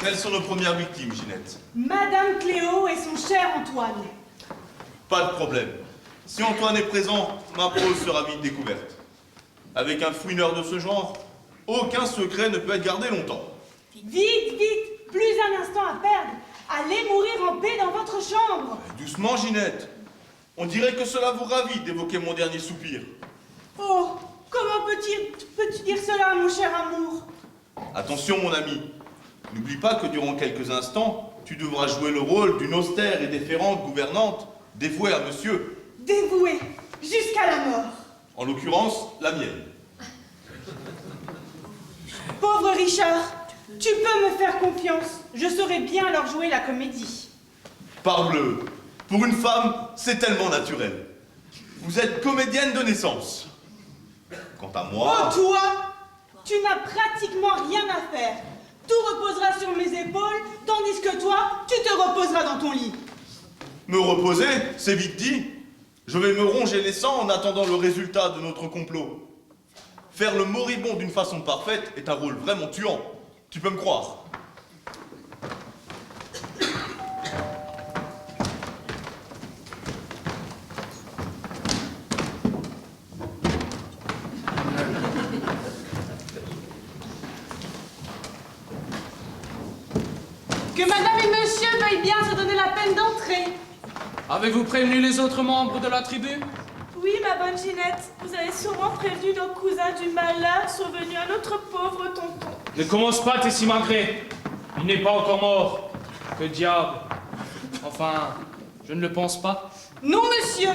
Quelles sont nos premières victimes, Ginette? Madame Cléo et son cher Antoine. Pas de problème. Si Antoine est présent, ma prose sera vite découverte. Avec un fouineur de ce genre, aucun secret ne peut être gardé longtemps. Vite, vite, plus un instant à perdre. Allez mourir en paix dans votre chambre. Doucement, Ginette. On dirait que cela vous ravit d'évoquer mon dernier soupir. Oh, comment peux-tu dire cela, mon cher amour? Attention, mon ami. N'oublie pas que durant quelques instants, tu devras jouer le rôle d'une austère et déférente gouvernante dévouée à monsieur. Dévouée, jusqu'à la mort. En l'occurrence, la mienne. Pauvre Richard, tu peux me faire confiance. Je saurais bien leur jouer la comédie. Parbleu, pour une femme, c'est tellement naturel. Vous êtes comédienne de naissance. Quant à moi... Oh, toi, tu n'as pratiquement rien à faire. Tout reposera sur mes épaules, tandis que toi, tu te reposeras dans ton lit. Me reposer, c'est vite dit. Je vais me ronger les sangs en attendant le résultat de notre complot. Faire le moribond d'une façon parfaite est un rôle vraiment tuant. Tu peux me croire. Que madame et monsieur veuillent bien se donner la peine d'entrer. Avez-vous prévenu les autres membres de la tribu? Oui, ma bonne Ginette, vous avez sûrement prévenu nos cousins du malheur survenu à notre pauvre tonton. Ne commence pas tes simagrées. Il n'est pas encore mort. Que diable. Enfin, je ne le pense pas. Non, monsieur.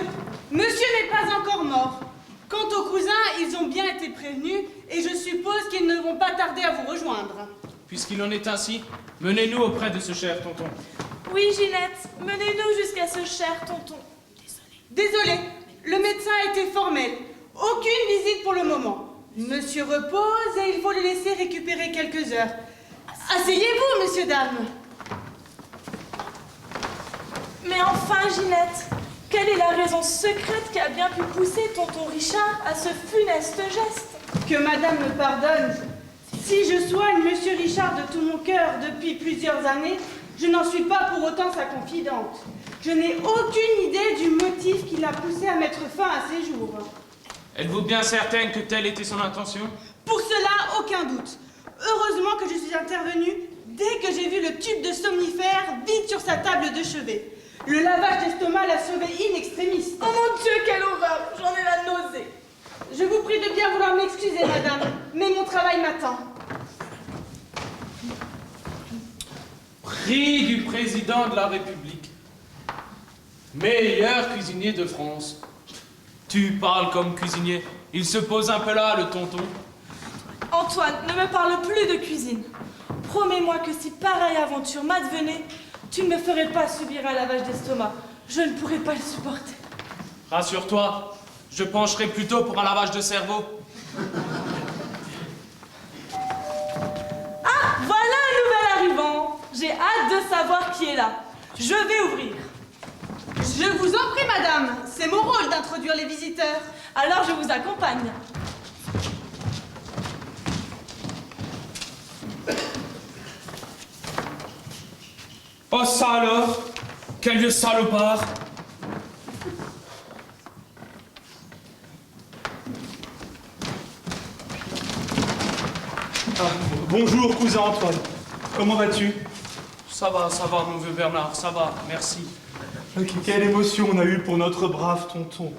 Monsieur n'est pas encore mort. Quant aux cousins, ils ont bien été prévenus et je suppose qu'ils ne vont pas tarder à vous rejoindre. Puisqu'il en est ainsi, menez-nous auprès de ce cher tonton. Oui, Ginette, menez-nous jusqu'à ce cher tonton. Désolé, le médecin a été formel. Aucune visite pour le moment. Monsieur repose et il faut le laisser récupérer quelques heures. Asseyez-vous, monsieur, dame. Mais enfin, Ginette, quelle est la raison secrète qui a bien pu pousser tonton Richard à ce funeste geste? Que madame me pardonne. Si je soigne monsieur Richard de tout mon cœur depuis plusieurs années, je n'en suis pas pour autant sa confidente. Je n'ai aucune idée du motif qui l'a poussé à mettre fin à ses jours. Êtes-vous bien certaine que telle était son intention? Pour cela, aucun doute. Heureusement que je suis intervenue dès que j'ai vu le tube de somnifère vide sur sa table de chevet. Le lavage d'estomac l'a sauvé in extremis. Oh mon Dieu, quelle horreur! J'en ai la nausée. Je vous prie de bien vouloir m'excuser, madame, mais mon travail m'attend. Prix du président de la République. Meilleur cuisinier de France. Tu parles comme cuisinier. Il se pose un peu là, le tonton. Antoine, ne me parle plus de cuisine. Promets-moi que si pareille aventure m'advenait, tu ne me ferais pas subir un lavage d'estomac. Je ne pourrais pas le supporter. Rassure-toi, je pencherai plutôt pour un lavage de cerveau. Ah, voilà un nouvel arrivant. J'ai hâte de savoir qui est là. Je vais ouvrir. Je vous en prie, madame. C'est mon rôle d'introduire les visiteurs. Alors je vous accompagne. Oh ça alors? Quel vieux salopard! Ah, bonjour, cousin Antoine. Comment vas-tu? Ça va, mon vieux Bernard, ça va, merci. Quelle émotion on a eue pour notre brave tonton.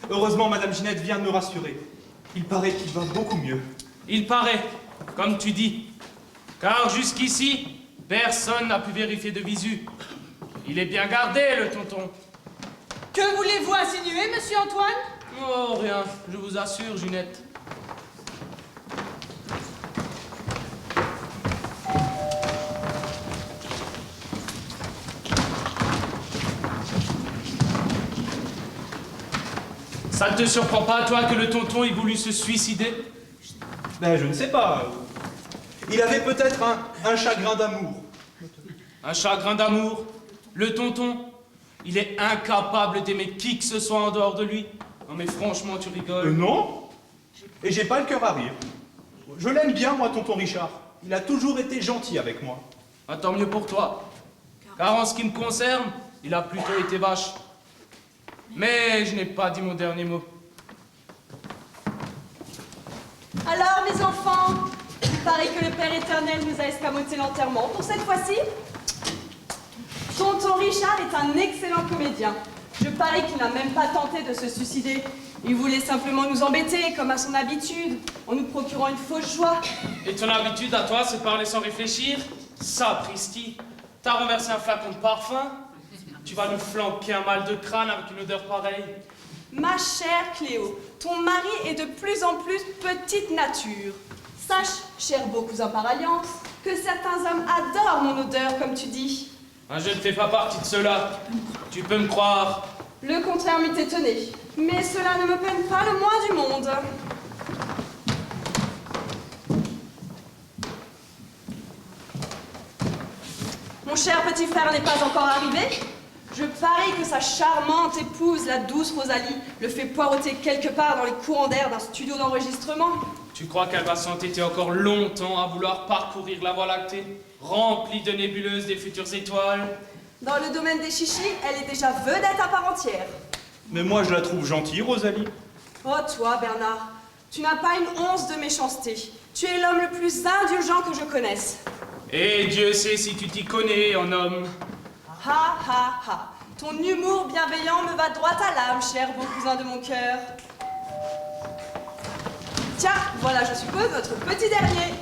Heureusement, Madame Ginette vient de me rassurer. Il paraît qu'il va beaucoup mieux. Il paraît, comme tu dis. Car jusqu'ici, personne n'a pu vérifier de visu. Il est bien gardé, le tonton. Que voulez-vous insinuer, monsieur Antoine? Oh, rien, je vous assure, Ginette. Ça ne te surprend pas, toi, que le tonton ait voulu se suicider? Ben, je ne sais pas. Il avait peut-être un chagrin d'amour. Un chagrin d'amour? Le tonton, il est incapable d'aimer qui que ce soit en dehors de lui. Non mais franchement, tu rigoles. Non. Et j'ai pas le cœur à rire. Je l'aime bien, moi, tonton Richard. Il a toujours été gentil avec moi. Ah, tant mieux pour toi. Car en ce qui me concerne, il a plutôt été vache. Mais je n'ai pas dit mon dernier mot. Alors, mes enfants, il paraît que le Père éternel nous a escamoté l'enterrement pour cette fois-ci. Tonton Richard est un excellent comédien. Je parie qu'il n'a même pas tenté de se suicider. Il voulait simplement nous embêter, comme à son habitude, en nous procurant une fausse joie. Et ton habitude à toi, c'est de parler sans réfléchir? Sapristi, t'as renversé un flacon de parfum? Tu vas nous flanquer un mal de crâne avec une odeur pareille? Ma chère Cléo, ton mari est de plus en plus petite nature. Sache, cher beau cousin par alliance, que certains hommes adorent mon odeur, comme tu dis. Ah, je ne fais pas partie de cela. Tu peux me croire. Le contraire m'eût étonné, mais cela ne me peine pas le moins du monde. Mon cher petit frère n'est pas encore arrivé. Je parie que sa charmante épouse, la douce Rosalie, le fait poireauter quelque part dans les courants d'air d'un studio d'enregistrement. Tu crois qu'elle va s'entêter encore longtemps à vouloir parcourir la Voie lactée, remplie de nébuleuses des futures étoiles? Dans le domaine des chichis, elle est déjà vedette à part entière. Mais moi, je la trouve gentille, Rosalie. Oh, toi, Bernard, tu n'as pas une once de méchanceté. Tu es l'homme le plus indulgent que je connaisse. Et Dieu sait si tu t'y connais en homme. Ha ha ha. Ton humour bienveillant me va droit à l'âme, cher beau cousin de mon cœur. Tiens, voilà, je suppose, notre petit dernier.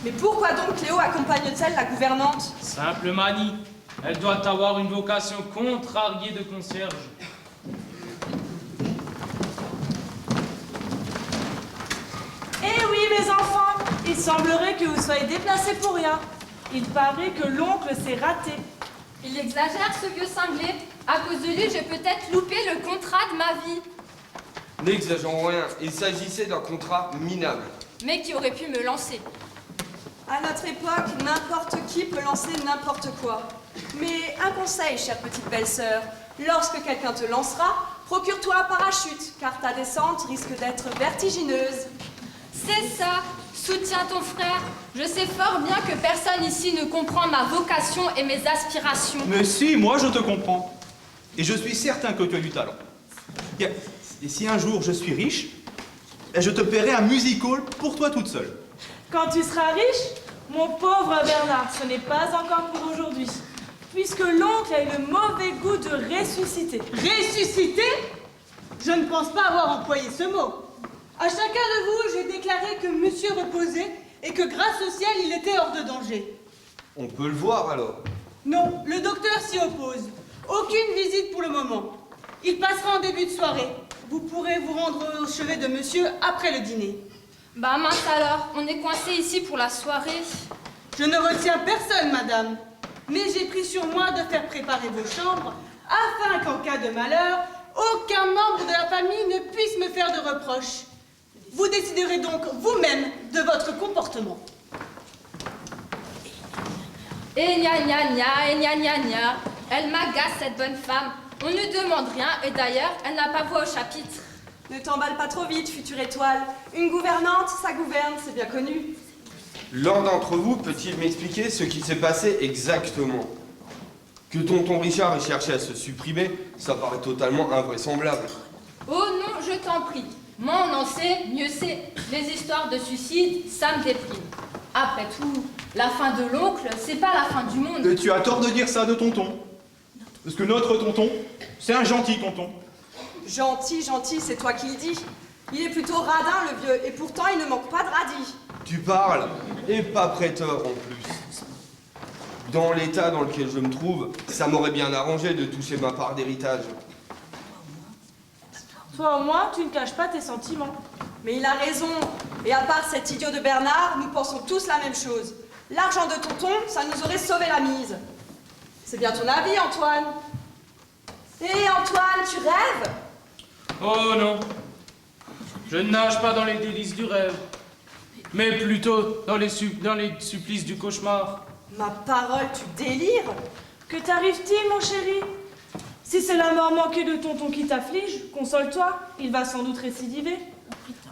Mais pourquoi donc Cléo accompagne-t-elle la gouvernante? Simple manie. Elle doit avoir une vocation contrariée de concierge. Eh oui, mes enfants, il semblerait que vous soyez déplacés pour rien. Il paraît que l'oncle s'est raté. Il exagère, ce vieux cinglé. À cause de lui, j'ai peut-être loupé le contrat de ma vie. N'exagérons rien, il s'agissait d'un contrat minable. Mais qui aurait pu me lancer. À notre époque, n'importe qui peut lancer n'importe quoi. Mais un conseil, chère petite belle-sœur, lorsque quelqu'un te lancera, procure-toi un parachute, car ta descente risque d'être vertigineuse. C'est ça. Soutiens ton frère. Je sais fort bien que personne ici ne comprend ma vocation et mes aspirations. Mais si, moi, je te comprends. Et je suis certain que tu as du talent. Et si un jour je suis riche, je te paierai un music-hall pour toi toute seule. Quand tu seras riche, mon pauvre Bernard, ce n'est pas encore pour aujourd'hui. Puisque l'oncle a eu le mauvais goût de ressusciter. Ressusciter? Je ne pense pas avoir employé ce mot. À chacun de vous, j'ai déclaré que monsieur reposait et que grâce au ciel, il était hors de danger. On peut le voir alors. Non, le docteur s'y oppose. Aucune visite pour le moment. Il passera en début de soirée. Vous pourrez vous rendre au chevet de monsieur après le dîner. Bah mince alors, on est coincé ici pour la soirée. Je ne retiens personne, madame. Mais j'ai pris sur moi de faire préparer vos chambres afin qu'en cas de malheur, aucun membre de la famille ne puisse me faire de reproches. Vous déciderez donc vous-même de votre comportement. Et gna gna gna, et gna gna gna. Elle m'agace, cette bonne femme. On ne demande rien, et d'ailleurs, elle n'a pas voix au chapitre. Ne t'emballe pas trop vite, future étoile. Une gouvernante, ça gouverne, c'est bien connu. L'un d'entre vous peut-il m'expliquer ce qui s'est passé exactement? Que tonton Richard ait cherché à se supprimer, ça paraît totalement invraisemblable. Oh non, je t'en prie. Moins on en sait, mieux c'est. Les histoires de suicide, ça me déprime. Après tout, la fin de l'oncle, c'est pas la fin du monde. Et tu as tort de dire ça de tonton. Parce que notre tonton, c'est un gentil tonton. Gentil, gentil, c'est toi qui le dis. Il est plutôt radin, le vieux, et pourtant il ne manque pas de radis. Tu parles, et pas prêteur en plus. Dans l'état dans lequel je me trouve, ça m'aurait bien arrangé de toucher ma part d'héritage. Toi au moins, tu ne caches pas tes sentiments. Mais il a raison. Et à part cet idiot de Bernard, nous pensons tous la même chose. L'argent de tonton, ça nous aurait sauvé la mise. C'est bien ton avis, Antoine. Hé, Antoine, tu rêves? Oh non. Je ne nage pas dans les délices du rêve, mais plutôt dans les supplices du cauchemar. Ma parole, tu délires? Que t'arrive-t-il, mon chéri? Si c'est la mort manquée de tonton qui t'afflige, console-toi, il va sans doute récidiver.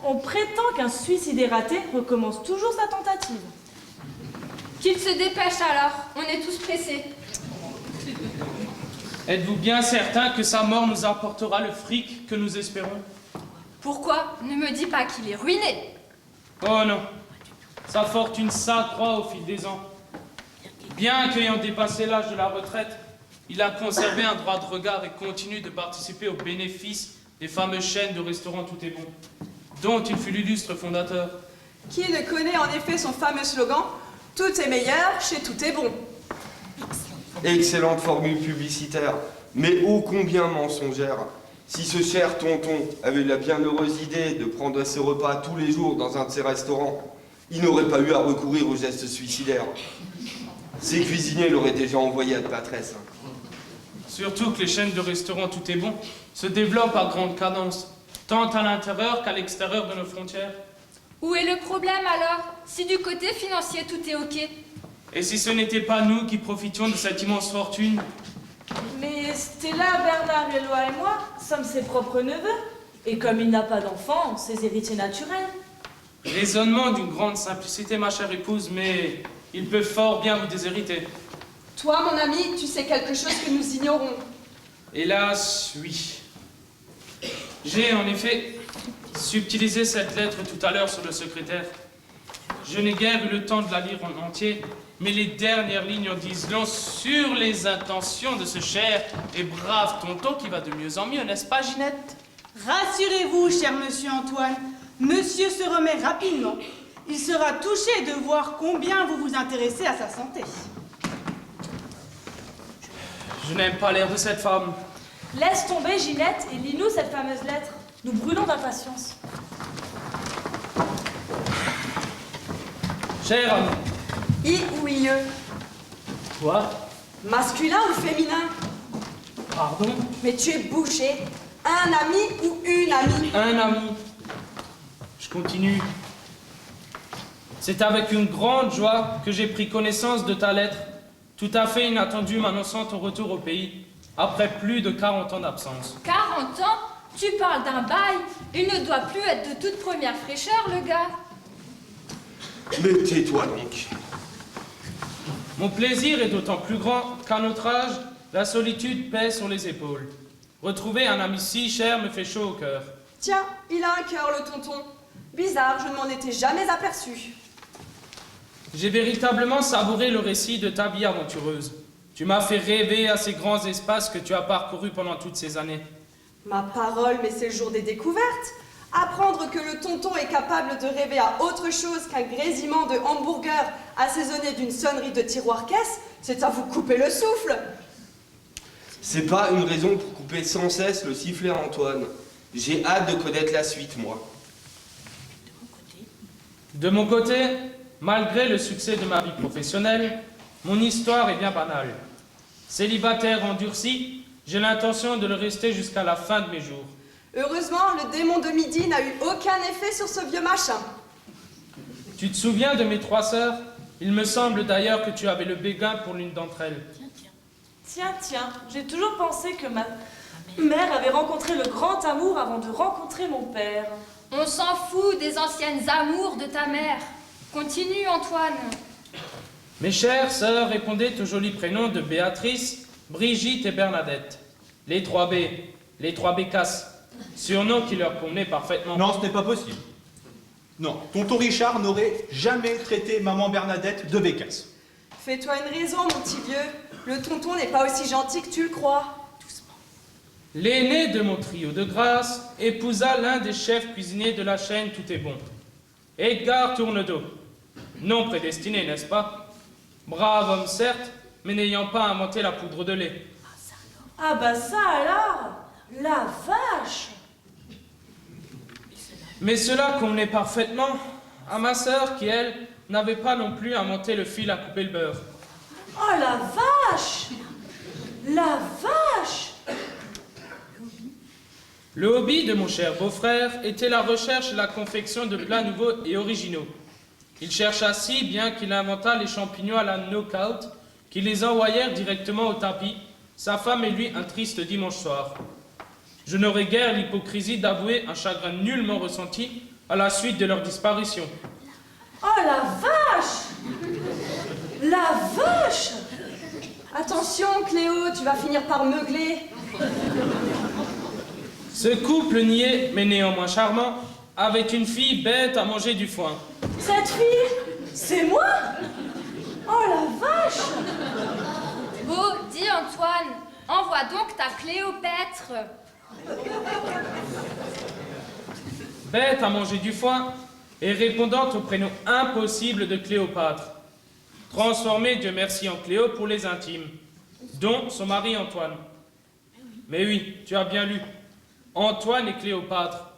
On prétend qu'un suicidé raté recommence toujours sa tentative. Qu'il se dépêche alors, on est tous pressés. Êtes-vous bien certain que sa mort nous apportera le fric que nous espérons? Pourquoi? Ne me dis pas qu'il est ruiné. Oh non, sa fortune s'accroît au fil des ans. Bien qu'ayant dépassé l'âge de la retraite, il a conservé un droit de regard et continue de participer aux bénéfices des fameuses chaînes de restaurants Tout est bon, dont il fut l'illustre fondateur. Qui ne connaît en effet son fameux slogan « Tout est meilleur chez Tout est bon ». Excellente formule publicitaire, mais ô combien mensongère. Si ce cher tonton avait la bienheureuse idée de prendre ses repas tous les jours dans un de ses restaurants, il n'aurait pas eu à recourir aux gestes suicidaires. Ses cuisiniers l'auraient déjà envoyé à de patresse. Surtout que les chaînes de restaurants Tout est bon se développent à grande cadence, tant à l'intérieur qu'à l'extérieur de nos frontières. Où est le problème alors? Si du côté financier tout est ok. Et si ce n'était pas nous qui profitions de cette immense fortune? Mais Stella, Bernard, Éloi et moi sommes ses propres neveux. Et comme il n'a pas d'enfants, ses héritiers naturels. Raisonnement d'une grande simplicité, ma chère épouse, mais il peut fort bien vous déshériter. Toi, mon ami, tu sais quelque chose que nous ignorons. Hélas, oui. J'ai en effet subtilisé cette lettre tout à l'heure sur le secrétaire. Je n'ai guère eu le temps de la lire en entier, mais les dernières lignes en disent long sur les intentions de ce cher et brave tonton qui va de mieux en mieux, n'est-ce pas, Ginette? Rassurez-vous, cher monsieur Antoine, monsieur se remet rapidement. Il sera touché de voir combien vous vous intéressez à sa santé. Je n'aime pas l'air de cette femme. Laisse tomber, Ginette, et lis-nous cette fameuse lettre. Nous brûlons d'impatience. Cher ami. I ou IE? Quoi? Masculin ou féminin? Pardon? Mais tu es bouché. Un ami ou une amie? Un ami. Je continue. C'est avec une grande joie que j'ai pris connaissance de ta lettre, tout à fait inattendue m'annonçant ton retour au pays, après plus de 40 ans d'absence. 40 ans? Tu parles d'un bail? Il ne doit plus être de toute première fraîcheur, le gars. Mais tais-toi donc. Mon plaisir est d'autant plus grand qu'à notre âge, la solitude pèse sur les épaules. Retrouver un ami si cher me fait chaud au cœur. Tiens, il a un cœur, le tonton. Bizarre, je ne m'en étais jamais aperçu. J'ai véritablement savouré le récit de ta vie aventureuse. Tu m'as fait rêver à ces grands espaces que tu as parcourus pendant toutes ces années. Ma parole, mais c'est le jour des découvertes. Apprendre que le tonton est capable de rêver à autre chose qu'un grésillement de hamburger assaisonné d'une sonnerie de tiroir-caisse, c'est à vous couper le souffle. C'est pas une raison pour couper sans cesse le sifflet à Antoine. J'ai hâte de connaître la suite, moi. De mon côté, malgré le succès de ma vie professionnelle, mon histoire est bien banale. Célibataire endurci, j'ai l'intention de le rester jusqu'à la fin de mes jours. Heureusement, le démon de midi n'a eu aucun effet sur ce vieux machin. Tu te souviens de mes 3 sœurs? Il me semble d'ailleurs que tu avais le béguin pour l'une d'entre elles. Tiens, j'ai toujours pensé que ma mère avait rencontré le grand amour avant de rencontrer mon père. On s'en fout des anciennes amours de ta mère. Continue, Antoine. Mes chères sœurs répondaient aux jolis prénoms de Béatrice, Brigitte et Bernadette. Les 3 B, les 3 Bécasses, surnoms qui leur convenaient parfaitement. Non, ce n'est pas possible. Non, tonton Richard n'aurait jamais traité maman Bernadette de bécasse. Fais-toi une raison, mon petit vieux. Le tonton n'est pas aussi gentil que tu le crois. L'aîné de mon trio de grâce épousa l'un des chefs cuisiniers de la chaîne Tout est bon, Edgar Tournedos. Non prédestiné, n'est-ce pas? Brave homme, certes, mais n'ayant pas inventé la poudre de lait. Ah bah ça alors! La vache! Mais cela convenait parfaitement à ma sœur qui, elle, n'avait pas non plus inventé le fil à couper le beurre. Oh la vache! La vache! Le hobby de mon cher beau-frère était la recherche et la confection de plats nouveaux et originaux. Il chercha si bien qu'il inventa les champignons à la knock-out, qui les envoyèrent directement au tapis, sa femme et lui un triste dimanche soir. Je n'aurais guère l'hypocrisie d'avouer un chagrin nullement ressenti à la suite de leur disparition. Oh la vache! La vache! Attention, Cléo, tu vas finir par meugler. Ce couple niais, mais néanmoins charmant, avait une fille bête à manger du foin. Cette fille, c'est moi? Oh la vache! Oh, dis Antoine, envoie donc ta Cléopâtre. Bête à manger du foin et répondant au prénom impossible de Cléopâtre. Transformée, Dieu merci, en Cléo pour les intimes, dont son mari Antoine. Mais oui, tu as bien lu. Antoine et Cléopâtre,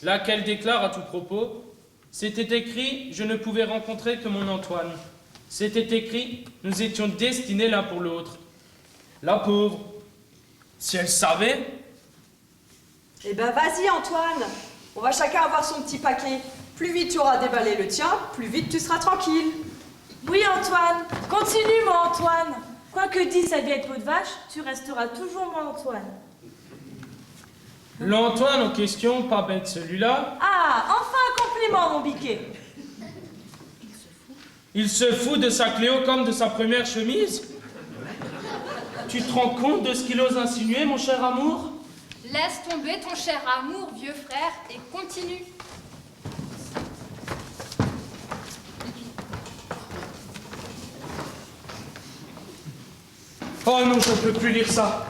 laquelle déclare à tout propos, c'était écrit, je ne pouvais rencontrer que mon Antoine. C'était écrit, nous étions destinés l'un pour l'autre. La pauvre, si elle savait. Eh ben vas-y Antoine, on va chacun avoir son petit paquet. Plus vite tu auras déballé le tien, plus vite tu seras tranquille. Oui Antoine, continue mon Antoine. Quoi que dise sa vieille peau de vache, tu resteras toujours mon Antoine. L'Antoine en question, pas bête celui-là, Ah, enfin un compliment mon biquet. il se fout de sa Cléo comme de sa première chemise. Tu te rends compte de ce qu'il ose insinuer, mon cher amour? Laisse tomber ton cher amour, vieux frère, et continue. Oh non, je ne peux plus lire ça.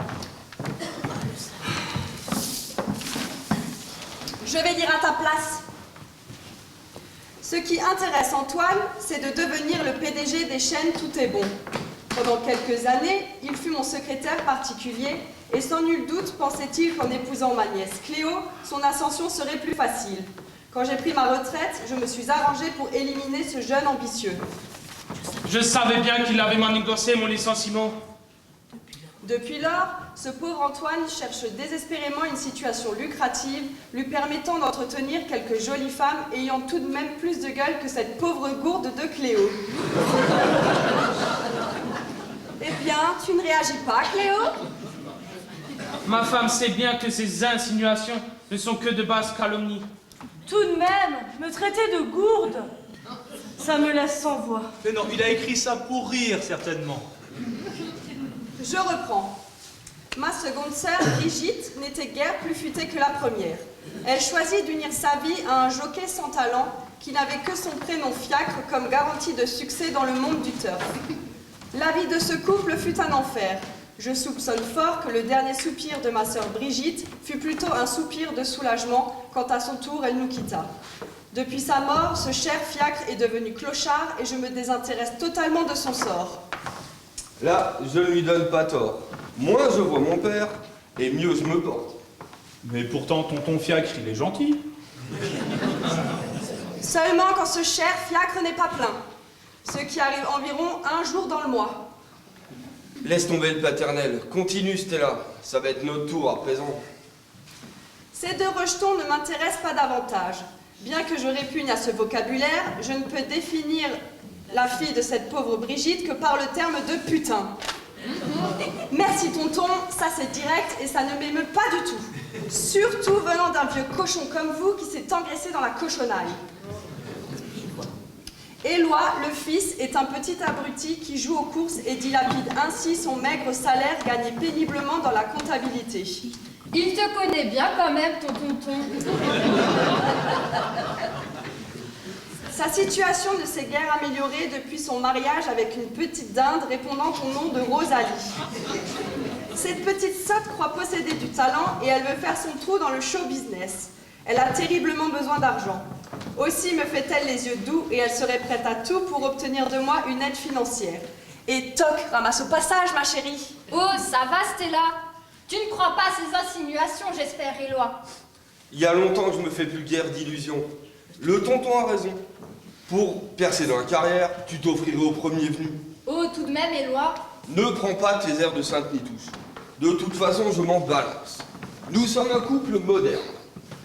Je vais lire à ta place. Ce qui intéresse Antoine, c'est de devenir le PDG des chaînes Tout est bon. Pendant quelques années, il fut mon secrétaire particulier et sans nul doute pensait-il qu'en épousant ma nièce Cléo, son ascension serait plus facile. Quand j'ai pris ma retraite, je me suis arrangée pour éliminer ce jeune ambitieux. Je savais bien qu'il avait négocié mon licenciement. Depuis lors, ce pauvre Antoine cherche désespérément une situation lucrative, lui permettant d'entretenir quelques jolies femmes ayant tout de même plus de gueule que cette pauvre gourde de Cléo. Eh bien, tu ne réagis pas, Cléo? Ma femme sait bien que ces insinuations ne sont que de basses calomnies. Tout de même, me traiter de gourde, ça me laisse sans voix. Mais non, il a écrit ça pour rire, certainement. Je reprends. Ma seconde sœur, Brigitte, n'était guère plus futée que la première. Elle choisit d'unir sa vie à un jockey sans talent qui n'avait que son prénom Fiacre comme garantie de succès dans le monde du turf. La vie de ce couple fut un enfer. Je soupçonne fort que le dernier soupir de ma sœur Brigitte fut plutôt un soupir de soulagement quand à son tour elle nous quitta. Depuis sa mort, ce cher Fiacre est devenu clochard et je me désintéresse totalement de son sort. Là, je ne lui donne pas tort. Moins je vois mon père, et mieux je me porte. Mais pourtant, tonton Fiacre, il est gentil. Seulement quand ce cher Fiacre n'est pas plein. Ce qui arrive environ un jour dans le mois. Laisse tomber le paternel. Continue, Stella. Ça va être notre tour à présent. Ces deux rejetons ne m'intéressent pas davantage. Bien que je répugne à ce vocabulaire, je ne peux définir la fille de cette pauvre Brigitte que par le terme de putain. Merci tonton, ça c'est direct et ça ne m'émeut pas du tout. Surtout venant d'un vieux cochon comme vous qui s'est engraissé dans la cochonaille. Éloi, le fils, est un petit abruti qui joue aux courses et dilapide ainsi son maigre salaire gagné péniblement dans la comptabilité. Il te connaît bien quand même, ton tonton. Sa situation ne s'est guère améliorée depuis son mariage avec une petite dinde répondant au nom de Rosalie. Cette petite sotte croit posséder du talent et elle veut faire son trou dans le show business. Elle a terriblement besoin d'argent. Aussi me fait-elle les yeux doux et elle serait prête à tout pour obtenir de moi une aide financière. Et toc, ramasse au passage, ma chérie. Oh, ça va, Stella? Tu ne crois pas à ces insinuations, j'espère, Éloi. Il y a longtemps que je me fais plus guère d'illusions. Le tonton a raison. Pour percer dans la carrière, tu t'offrirais au premier venu. Oh, tout de même, Éloi. Ne prends pas tes airs de sainte nitouche. De toute façon, je m'en balance. Nous sommes un couple moderne.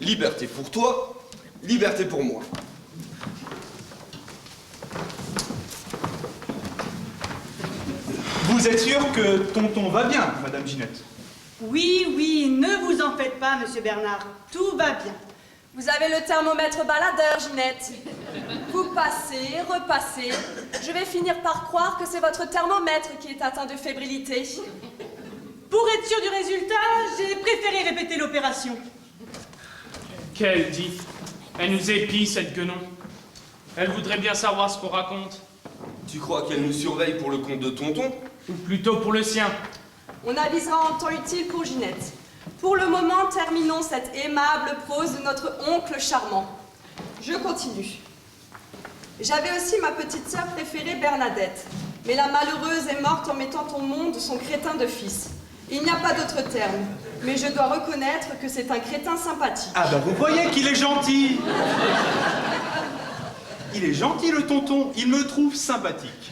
Liberté pour toi, liberté pour moi. Vous êtes sûr que tonton va bien, Madame Ginette? Oui, oui, ne vous en faites pas, monsieur Bernard. Tout va bien. Vous avez le thermomètre baladeur, Ginette. Vous passez, repassez. Je vais finir par croire que c'est votre thermomètre qui est atteint de fébrilité. Pour être sûr du résultat, j'ai préféré répéter l'opération. Qu'elle dit? Elle nous épie, cette guenon. Elle voudrait bien savoir ce qu'on raconte. Tu crois qu'elle nous surveille pour le compte de tonton? Ou plutôt pour le sien. On avisera en temps utile pour Ginette. Pour le moment, terminons cette aimable prose de notre oncle charmant. Je continue. J'avais aussi ma petite sœur préférée, Bernadette. Mais la malheureuse est morte en mettant au monde son crétin de fils. Il n'y a pas d'autre terme, mais je dois reconnaître que c'est un crétin sympathique. Ah ben vous voyez qu'il est gentil. Il est gentil le tonton, il me trouve sympathique.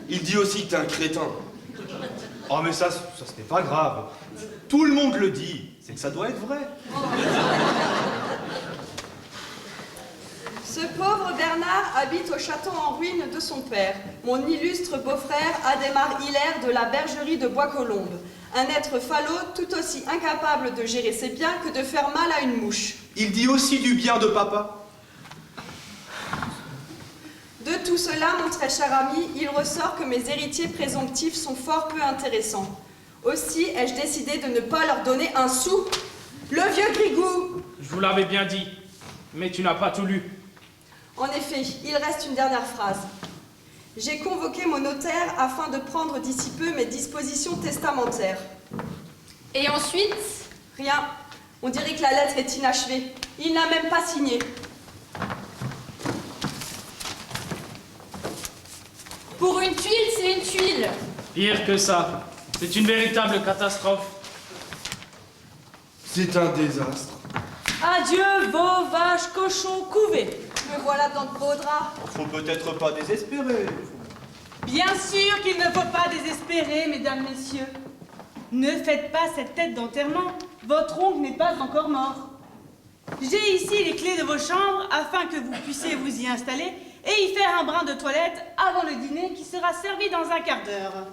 Il dit aussi que t'es un crétin. Oh mais ça ce n'est pas grave. Tout le monde le dit, c'est que ça doit être vrai. Ce pauvre Bernard habite au château en ruine de son père, mon illustre beau-frère Adhémar Hilaire de la bergerie de Bois-Colombes. Un être falot tout aussi incapable de gérer ses biens que de faire mal à une mouche. Il dit aussi du bien de papa. De tout cela, mon très cher ami, il ressort que mes héritiers présomptifs sont fort peu intéressants. Aussi ai-je décidé de ne pas leur donner un sou. Le vieux Grigou! Je vous l'avais bien dit, mais tu n'as pas tout lu. En effet, il reste une dernière phrase. J'ai convoqué mon notaire afin de prendre d'ici peu mes dispositions testamentaires. Et ensuite, Rien. On dirait que la lettre est inachevée. Il n'a même pas signé. pour une tuile, c'est une tuile. Pire que ça, c'est une véritable catastrophe. C'est un désastre. Adieu, veaux, vaches, cochons, couvés. Me voilà dans de beaux draps. Faut peut-être pas désespérer. Bien sûr qu'il ne faut pas désespérer, mesdames, messieurs. Ne faites pas cette tête d'enterrement. Votre oncle n'est pas encore mort. J'ai ici les clés de vos chambres afin que vous puissiez vous y installer et y faire un brin de toilette avant le dîner qui sera servi dans un quart d'heure.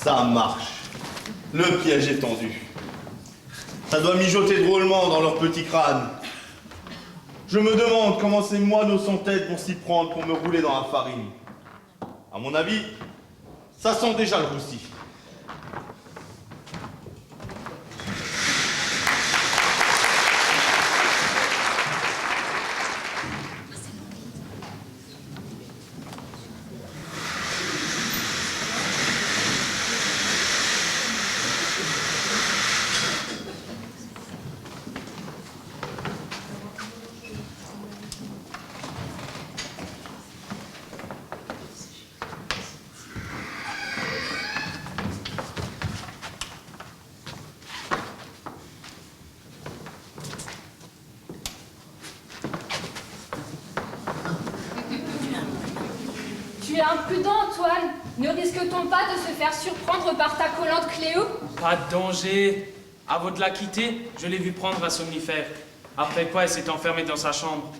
Ça marche. Le piège est tendu. Ça doit mijoter drôlement dans leur petit crâne. Je me demande comment ces moineaux sans tête vont s'y prendre pour me rouler dans la farine. À mon avis, ça sent déjà le roussi. Tu es imprudent, Antoine. Ne risque-t-on pas de se faire surprendre par ta collante Cléo? Pas de danger. À vous de la quitter, je l'ai vu prendre un somnifère. Après quoi, elle s'est enfermée dans sa chambre.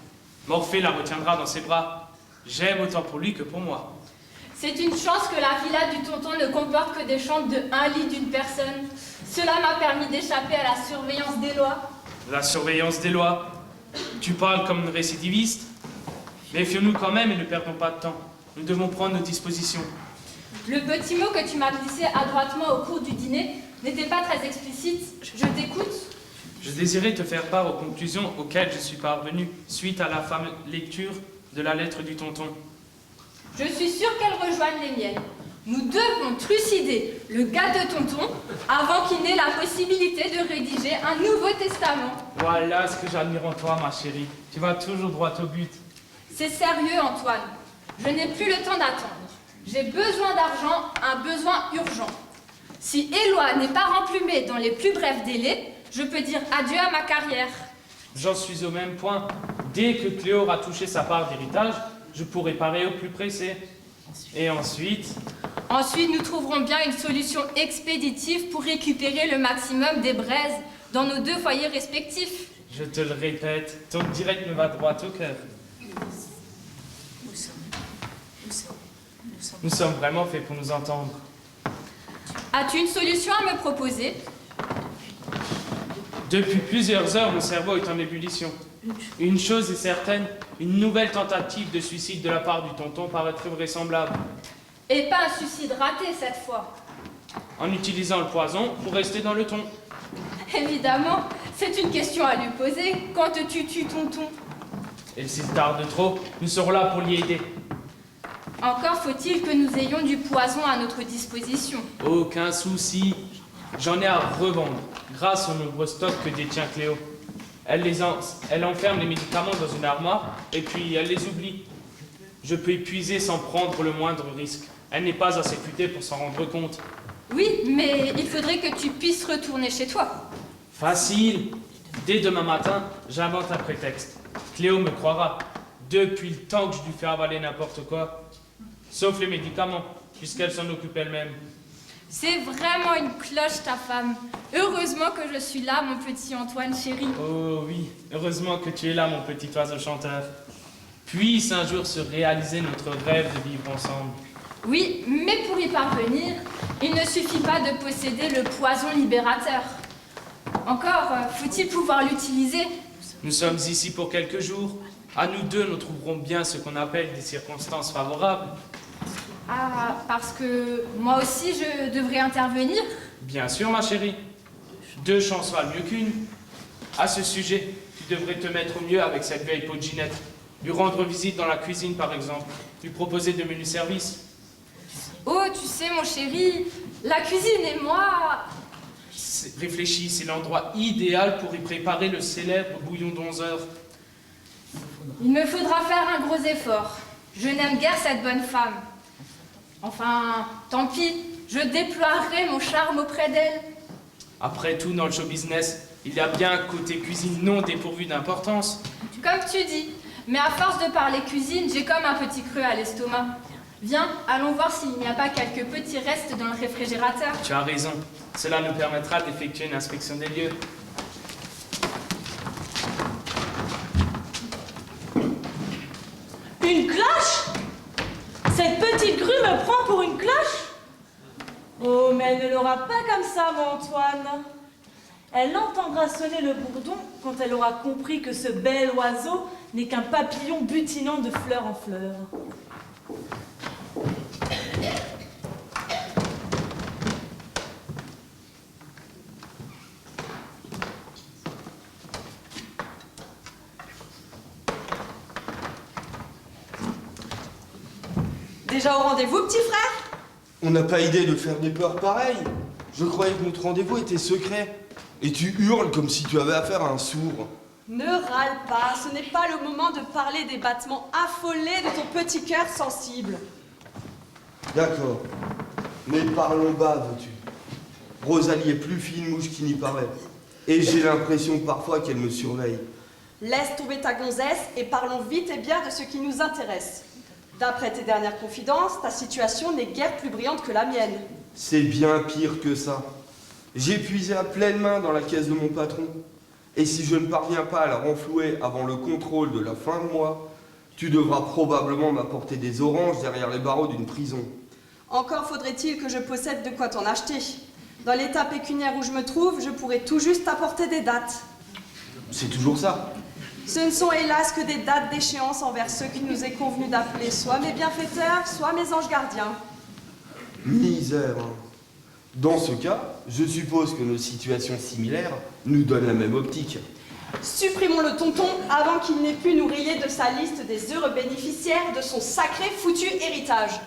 Morphée la retiendra dans ses bras. J'aime autant pour lui que pour moi. C'est une chance que la villa du tonton ne comporte que des chambres de 1 lit d'une personne. Cela m'a permis d'échapper à la surveillance des lois. La surveillance des lois. Tu parles comme une récidiviste. Méfions-nous quand même et ne perdons pas de temps. Nous devons prendre nos dispositions. Le petit mot que tu m'as glissé adroitement au cours du dîner n'était pas très explicite. Je t'écoute. Je désirais te faire part aux conclusions auxquelles je suis parvenu suite à la fameuse lecture de la lettre du tonton. Je suis sûre qu'elles rejoignent les miennes. Nous devons trucider le gars de tonton avant qu'il n'ait la possibilité de rédiger un nouveau testament. Voilà ce que j'admire en toi, ma chérie. Tu vas toujours droit au but. C'est sérieux, Antoine. Je n'ai plus le temps d'attendre. J'ai besoin d'argent, un besoin urgent. Si Éloi n'est pas remplumée dans les plus brefs délais, je peux dire adieu à ma carrière. J'en suis au même point. Dès que Cléo aura touché sa part d'héritage, je pourrai parer au plus pressé. Et ensuite... Ensuite, nous trouverons bien une solution expéditive pour récupérer le maximum des braises dans nos 2 foyers respectifs. Je te le répète, ton direct me va droit au cœur. Nous sommes vraiment faits pour nous entendre. As-tu une solution à me proposer? Depuis plusieurs heures, mon cerveau est en ébullition. Une chose est certaine, une nouvelle tentative de suicide de la part du tonton paraîtrait vraisemblable. Et pas un suicide raté cette fois. En utilisant le poison pour rester dans le ton. Évidemment, c'est une question à lui poser. Quand tu tues tonton? Et s'il tarde trop, nous serons là pour l'y aider. Encore faut-il que nous ayons du poison à notre disposition. Aucun souci. J'en ai à revendre, grâce aux nombreux stocks que détient Cléo. Elle enferme les médicaments dans une armoire, et puis elle les oublie. Je peux épuiser sans prendre le moindre risque. Elle n'est pas assez futée pour s'en rendre compte. Oui, mais il faudrait que tu puisses retourner chez toi. Facile. Dès demain matin, j'invente un prétexte. Cléo me croira. Depuis le temps que je lui fais avaler n'importe quoi. Sauf les médicaments, puisqu'elle s'en occupe elle-même. C'est vraiment une cloche, ta femme. Heureusement que je suis là, mon petit Antoine chéri. Oh oui, heureusement que tu es là, mon petit oiseau chanteur. Puisse un jour se réaliser notre rêve de vivre ensemble. Oui, mais pour y parvenir, il ne suffit pas de posséder le poison libérateur. Encore, faut-il pouvoir l'utiliser? Nous sommes ici pour quelques jours. À nous deux, nous trouverons bien ce qu'on appelle des circonstances favorables. Ah, parce que moi aussi je devrais intervenir? Bien sûr, ma chérie. 2 chances valent mieux qu'une. À ce sujet, tu devrais te mettre au mieux avec cette vieille peau de Ginette. Lui rendre visite dans la cuisine, par exemple. Lui proposer de menus services. Oh, tu sais, mon chéri, la cuisine et moi... Réfléchis, c'est l'endroit idéal pour y préparer le célèbre bouillon d'11 heures. Il me faudra faire un gros effort. Je n'aime guère cette bonne femme. Enfin, tant pis, je déploierai mon charme auprès d'elle. Après tout, dans le show business, il y a bien un côté cuisine non dépourvu d'importance. Comme tu dis, mais à force de parler cuisine, j'ai comme un petit creux à l'estomac. Viens, allons voir s'il n'y a pas quelques petits restes dans le réfrigérateur. Tu as raison, cela nous permettra d'effectuer une inspection des lieux. Une cloche? Cette petite grue me prend pour une cloche? Oh, mais elle ne l'aura pas comme ça, mon Antoine. Elle entendra sonner le bourdon quand elle aura compris que ce bel oiseau n'est qu'un papillon butinant de fleur en fleur. Déjà au rendez-vous, petit frère? On n'a pas idée de faire des peurs pareilles. Je croyais que notre rendez-vous était secret. Et tu hurles comme si tu avais affaire à un sourd. Ne râle pas, ce n'est pas le moment de parler des battements affolés de ton petit cœur sensible. D'accord. Mais parlons bas, veux-tu. Rosalie est plus fine mouche qu'il n'y paraît. Et j'ai l'impression parfois qu'elle me surveille. Laisse tomber ta gonzesse et parlons vite et bien de ce qui nous intéresse. D'après tes dernières confidences, ta situation n'est guère plus brillante que la mienne. C'est bien pire que ça. J'ai puisé à pleine main dans la caisse de mon patron. Et si je ne parviens pas à la renflouer avant le contrôle de la fin de mois, tu devras probablement m'apporter des oranges derrière les barreaux d'une prison. Encore faudrait-il que je possède de quoi t'en acheter. Dans l'état pécuniaire où je me trouve, je pourrais tout juste t'apporter des dates. C'est toujours ça. Ce ne sont hélas que des dates d'échéance envers ceux qui nous est convenu d'appeler soit mes bienfaiteurs, soit mes anges gardiens. Misère. Hein. Dans ce cas, je suppose que nos situations similaires nous donnent la même optique. Supprimons le tonton avant qu'il n'ait pu nous rayer de sa liste des heureux bénéficiaires de son sacré foutu héritage.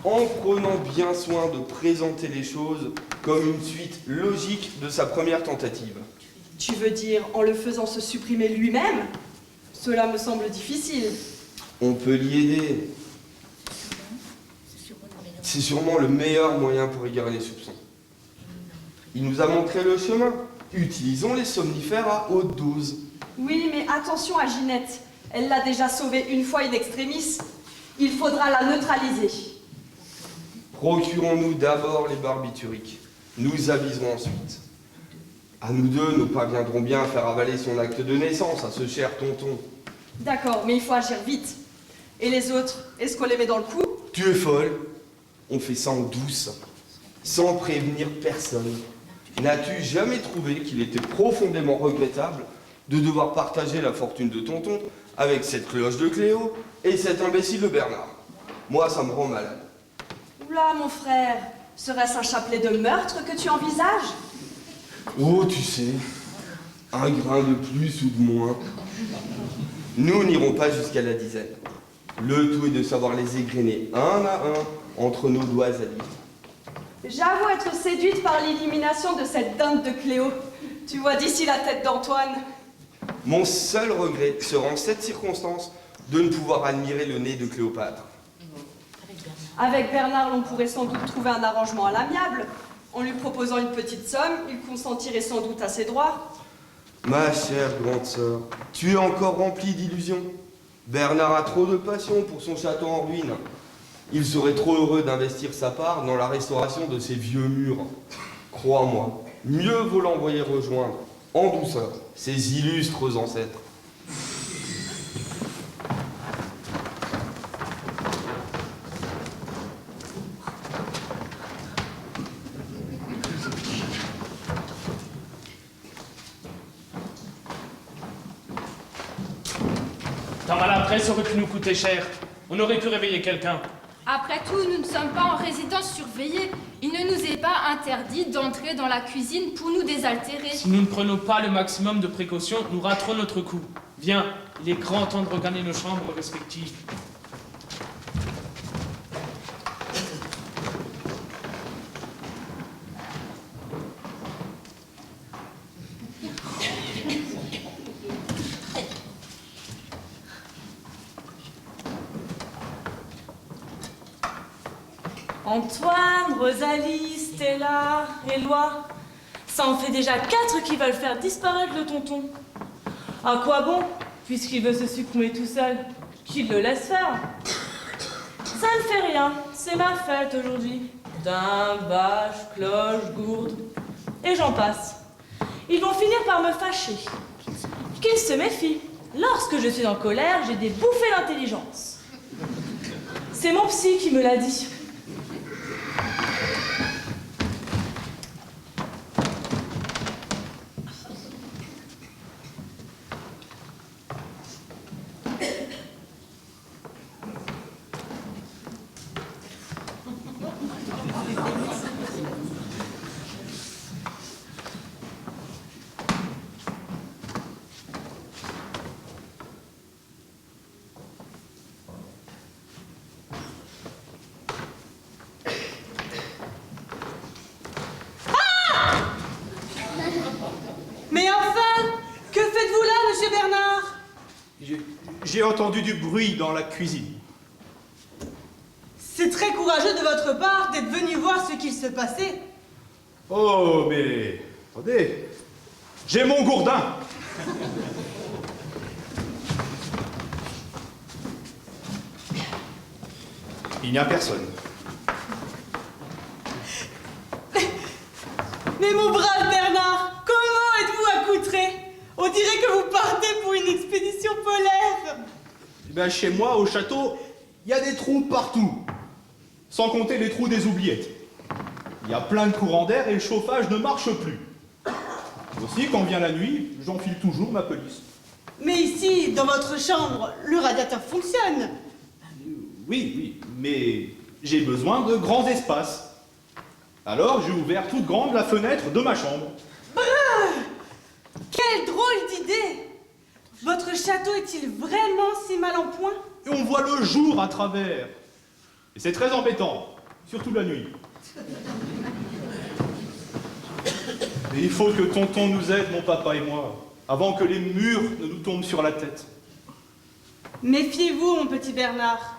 En prenant bien soin de présenter les choses comme une suite logique de sa première tentative. Tu veux dire en le faisant se supprimer lui-même? Cela me semble difficile. On peut l'y aider. C'est sûrement le meilleur moyen pour égarer les soupçons. Il nous a montré le chemin. Utilisons les somnifères à haute dose. Oui, mais attention à Ginette. Elle l'a déjà sauvée une fois in extremis. Il faudra la neutraliser. Procurons-nous d'abord les barbituriques. Nous aviserons ensuite. À nous deux, nous parviendrons bien à faire avaler son acte de naissance à ce cher tonton. D'accord, mais il faut agir vite. Et les autres, est-ce qu'on les met dans le coup? Tu es folle. On fait ça en douce, sans prévenir personne. N'as-tu jamais trouvé qu'il était profondément regrettable de devoir partager la fortune de tonton avec cette cloche de Cléo et cet imbécile de Bernard? Moi, ça me rend malade. Oula, mon frère, serait-ce un chapelet de meurtre que tu envisages? Oh, tu sais, un grain de plus ou de moins. Nous n'irons pas jusqu'à la dizaine. Le tout est de savoir les égrener un à un entre nos doigts alis. J'avoue être séduite par l'élimination de cette dinde de Cléo. Tu vois d'ici la tête d'Antoine. Mon seul regret sera en cette circonstance de ne pouvoir admirer le nez de Cléopâtre. Avec Bernard, on pourrait sans doute trouver un arrangement à l'amiable. En lui proposant une petite somme, il consentirait sans doute à ses droits. Ma chère grande sœur, tu es encore remplie d'illusions. Bernard a trop de passion pour son château en ruine. Il serait trop heureux d'investir sa part dans la restauration de ces vieux murs. Crois-moi, mieux vaut l'envoyer rejoindre, en douceur, ses illustres ancêtres. Tant mal après, ça aurait pu nous coûter cher. On aurait pu réveiller quelqu'un. Après tout, nous ne sommes pas en résidence surveillée. Il ne nous est pas interdit d'entrer dans la cuisine pour nous désaltérer. Si nous ne prenons pas le maximum de précautions, nous raterons notre coup. Viens, il est grand temps de regagner nos chambres respectives. Antoine, Rosalie, Stella, Éloi. Ça en fait déjà 4 qui veulent faire disparaître le tonton. À quoi bon, puisqu'il veut se succomber tout seul? Qu'il le laisse faire. Ça ne fait rien, c'est ma fête aujourd'hui. Daim, bâche, cloche, gourde, et j'en passe. Ils vont finir par me fâcher. Qu'ils se méfient. Lorsque je suis en colère, j'ai des bouffées d'intelligence. C'est mon psy qui me l'a dit. Mais enfin, que faites-vous là, monsieur Bernard? J'ai entendu du bruit dans la cuisine. C'est très courageux de votre part d'être venu voir ce qu'il se passait. Oh, mais attendez, j'ai mon gourdin. Il n'y a personne. Mais mon brave Bernard, comment êtes-vous accoutré? On dirait que vous partez pour une expédition polaire. Eh ben, chez moi, au château, il y a des trous partout. Sans compter les trous des oubliettes. Il y a plein de courants d'air et le chauffage ne marche plus. Aussi, quand vient la nuit, j'enfile toujours ma pelisse. Mais ici, dans votre chambre, le radiateur fonctionne. Oui, mais j'ai besoin de grands espaces. Alors, j'ai ouvert toute grande la fenêtre de ma chambre. Quelle drôle d'idée! Votre château est-il vraiment si mal en point? Et on voit le jour à travers. Et c'est très embêtant, surtout la nuit. Et il faut que tonton nous aide, mon papa et moi, avant que les murs ne nous tombent sur la tête. Méfiez-vous, mon petit Bernard.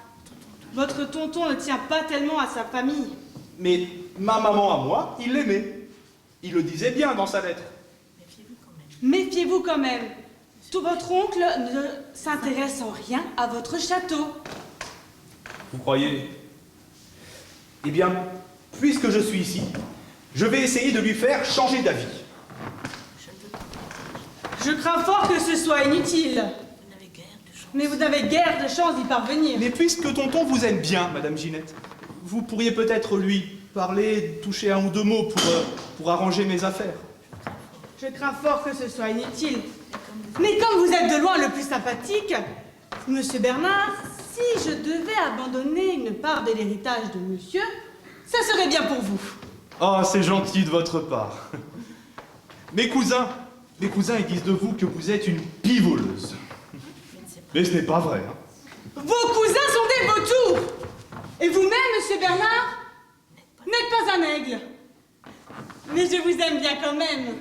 Votre tonton ne tient pas tellement à sa famille. Mais ma maman à moi, il l'aimait. Il le disait bien dans sa lettre. Méfiez-vous quand même. Tout votre oncle ne s'intéresse en rien à votre château. Vous croyez? Eh bien, puisque je suis ici, je vais essayer de lui faire changer d'avis. Je crains fort que ce soit inutile. Mais vous n'avez guère de chance d'y parvenir. Mais puisque tonton vous aime bien, Madame Ginette, vous pourriez peut-être lui parler, toucher un ou deux mots pour arranger mes affaires. Je crains fort que ce soit inutile. Mais comme vous êtes de loin le plus sympathique, Monsieur Bernard, si je devais abandonner une part de l'héritage de monsieur, ça serait bien pour vous. Oh, c'est gentil de votre part. Mes cousins, ils disent de vous que vous êtes une pivoleuse. Mais ce n'est pas vrai. Hein. Vos cousins sont des vautours. Et vous-même, Monsieur Bernard, n'êtes pas un aigle. Mais je vous aime bien quand même.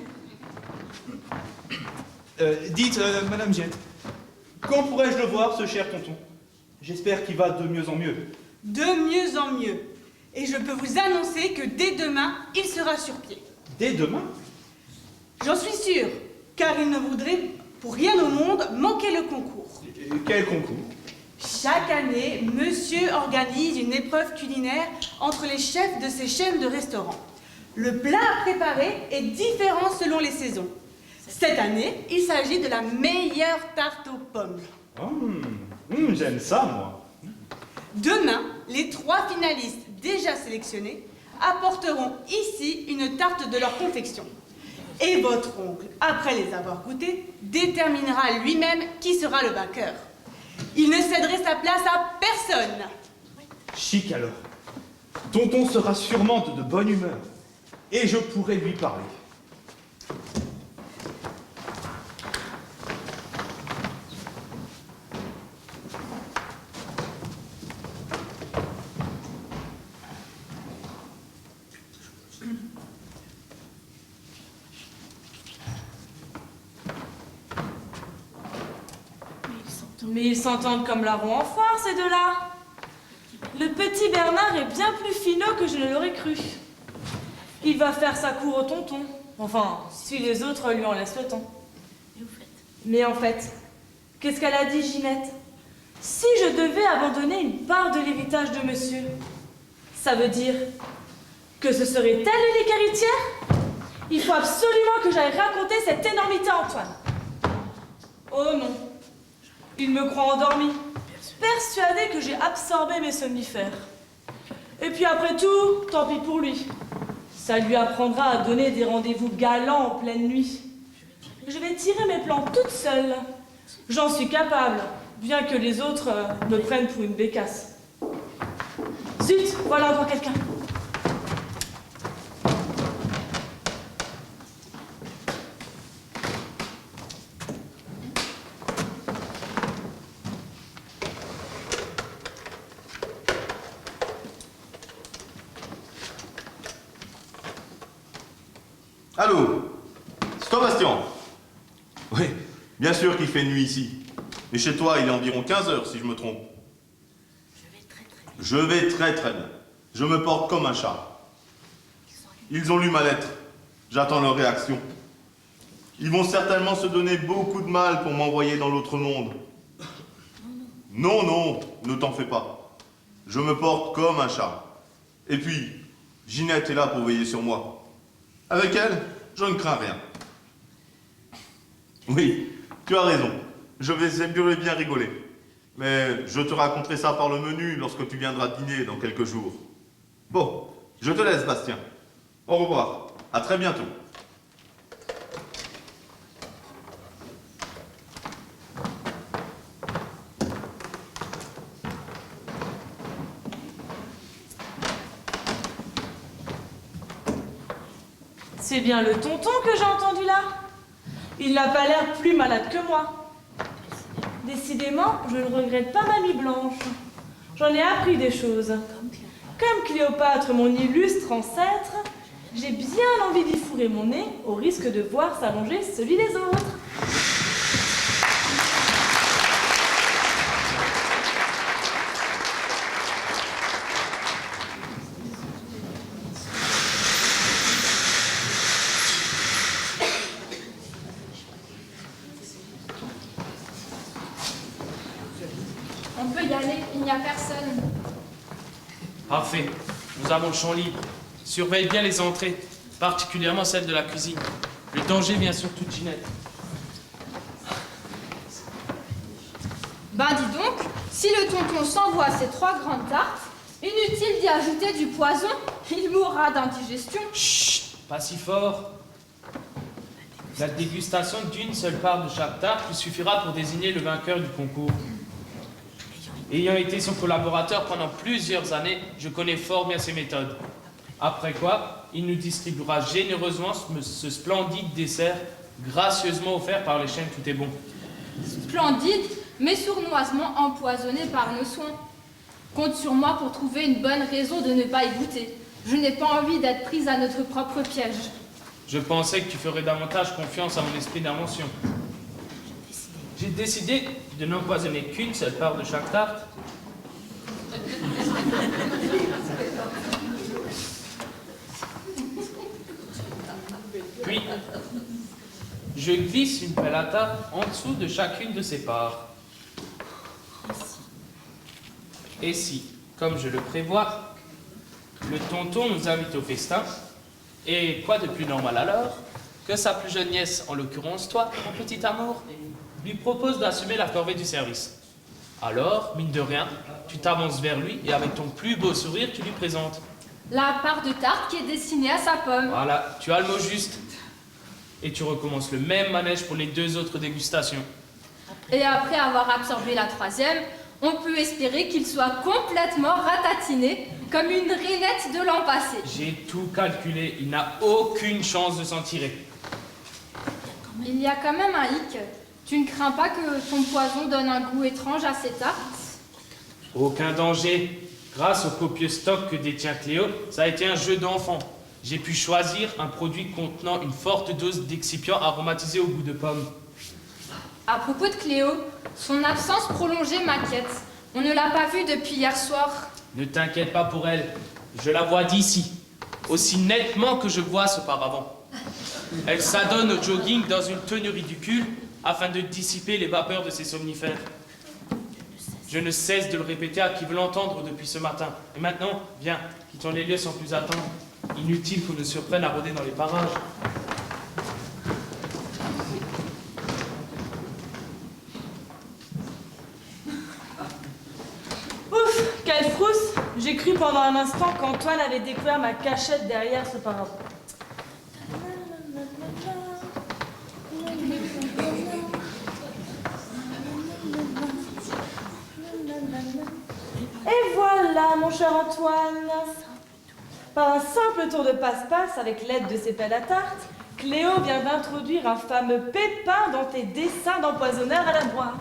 Dites, Madame Ginette, quand pourrais-je le voir, ce cher tonton? J'espère qu'il va de mieux en mieux. De mieux en mieux. Et je peux vous annoncer que dès demain, il sera sur pied. Dès demain? J'en suis sûre, car il ne voudrait pour rien au monde manquer le concours. Quel concours? Chaque année, monsieur organise une épreuve culinaire entre les chefs de ces chaînes de restaurants. Le plat à préparer est différent selon les saisons. Cette année, il s'agit de la meilleure tarte aux pommes. J'aime ça, moi. Demain, les 3 finalistes déjà sélectionnés apporteront ici une tarte de leur confection. Et votre oncle, après les avoir goûtés, déterminera lui-même qui sera le vainqueur. Il ne céderait sa place à personne. Chic alors. Tonton sera sûrement de bonne humeur. Et je pourrai lui parler. Mais ils s'entendent comme la roue en foire, ces deux-là. Le petit Bernard est bien plus finaud que je ne l'aurais cru. Il va faire sa cour au tonton. Enfin, si les autres lui en laissent le temps. Mais en fait, qu'est-ce qu'elle a dit, Ginette? Si je devais abandonner une part de l'héritage de monsieur, ça veut dire que ce serait elle l'unique héritière? Il faut absolument que j'aille raconter cette énormité à Antoine. Oh non. Il me croit endormi, persuadé que j'ai absorbé mes somnifères. Et puis après tout, tant pis pour lui. Ça lui apprendra à donner des rendez-vous galants en pleine nuit. Je vais tirer mes plans toute seule. J'en suis capable, bien que les autres me prennent pour une bécasse. Zut, voilà encore quelqu'un. Allô? C'est toi, Bastien? Oui, bien sûr qu'il fait nuit ici. Mais chez toi, il est environ 15 heures, si je me trompe. Je vais très très bien. Je me porte comme un chat. Ils ont lu ma lettre. J'attends leur réaction. Ils vont certainement se donner beaucoup de mal pour m'envoyer dans l'autre monde. Non, non, ne t'en fais pas. Je me porte comme un chat. Et puis, Ginette est là pour veiller sur moi. Avec elle, je ne crains rien. Oui, tu as raison. Je vais bien rigoler. Mais je te raconterai ça par le menu lorsque tu viendras dîner dans quelques jours. Bon, je te laisse, Bastien. Au revoir. À très bientôt. C'est bien le tonton que j'ai entendu là. Il n'a pas l'air plus malade que moi. Décidément, je ne regrette pas ma nuit blanche. J'en ai appris des choses. Comme Cléopâtre, mon illustre ancêtre, j'ai bien envie d'y fourrer mon nez au risque de voir s'allonger celui des autres. n'y a personne. Parfait. Nous avons le champ libre. Surveille bien les entrées, particulièrement celle de la cuisine. Le danger vient surtout de Ginette. Ben dis donc, si le tonton s'envoie ces 3 grandes tartes, inutile d'y ajouter du poison, il mourra d'indigestion. Chut, pas si fort. La dégustation d'une seule part de chaque tarte lui suffira pour désigner le vainqueur du concours. Ayant été son collaborateur pendant plusieurs années, je connais fort bien ses méthodes. Après quoi, il nous distribuera généreusement ce splendide dessert, gracieusement offert par les chaînes Tout est bon. Splendide, mais sournoisement empoisonné par nos soins. Compte sur moi pour trouver une bonne raison de ne pas y goûter. Je n'ai pas envie d'être prise à notre propre piège. Je pensais que tu ferais davantage confiance à mon esprit d'invention. J'ai décidé de n'empoisonner qu'une seule part de chaque tarte. Puis, je glisse une pelle à tarte en dessous de chacune de ces parts. Et si, comme je le prévois, le tonton nous invite au festin, et quoi de plus normal alors que sa plus jeune nièce, en l'occurrence toi, mon petit amour, lui propose d'assumer la corvée du service. Alors, mine de rien, tu t'avances vers lui et avec ton plus beau sourire, tu lui présentes. La part de tarte qui est destinée à sa pomme. Voilà, tu as le mot juste. Et tu recommences le même manège pour les 2 autres dégustations. Et après avoir absorbé la 3e, on peut espérer qu'il soit complètement ratatiné comme une rinette de l'an passé. J'ai tout calculé, il n'a aucune chance de s'en tirer. Il y a quand même un hic. Tu ne crains pas que ton poison donne un goût étrange à ces tartes? Aucun danger. Grâce au copieux stock que détient Cléo, ça a été un jeu d'enfant. J'ai pu choisir un produit contenant une forte dose d'excipient aromatisé au goût de pomme. À propos de Cléo, son absence prolongée m'inquiète. On ne l'a pas vue depuis hier soir. Ne t'inquiète pas pour elle, je la vois d'ici, aussi nettement que je vois auparavant. Elle s'adonne au jogging dans une tenue ridicule afin de dissiper les vapeurs de ses somnifères. Je ne cesse de le répéter à qui veut l'entendre depuis ce matin. Et maintenant, viens, quittons les lieux sans plus attendre. Inutile qu'on nous surprenne à rôder dans les parages. Ouf, quelle frousse! J'ai cru pendant un instant qu'Antoine avait découvert ma cachette derrière ce paravent. Et voilà, mon cher Antoine. Par un simple tour de passe-passe avec l'aide de ses pelles à tarte, Cléo vient d'introduire un fameux pépin dans tes dessins d'empoisonneur à la boîte.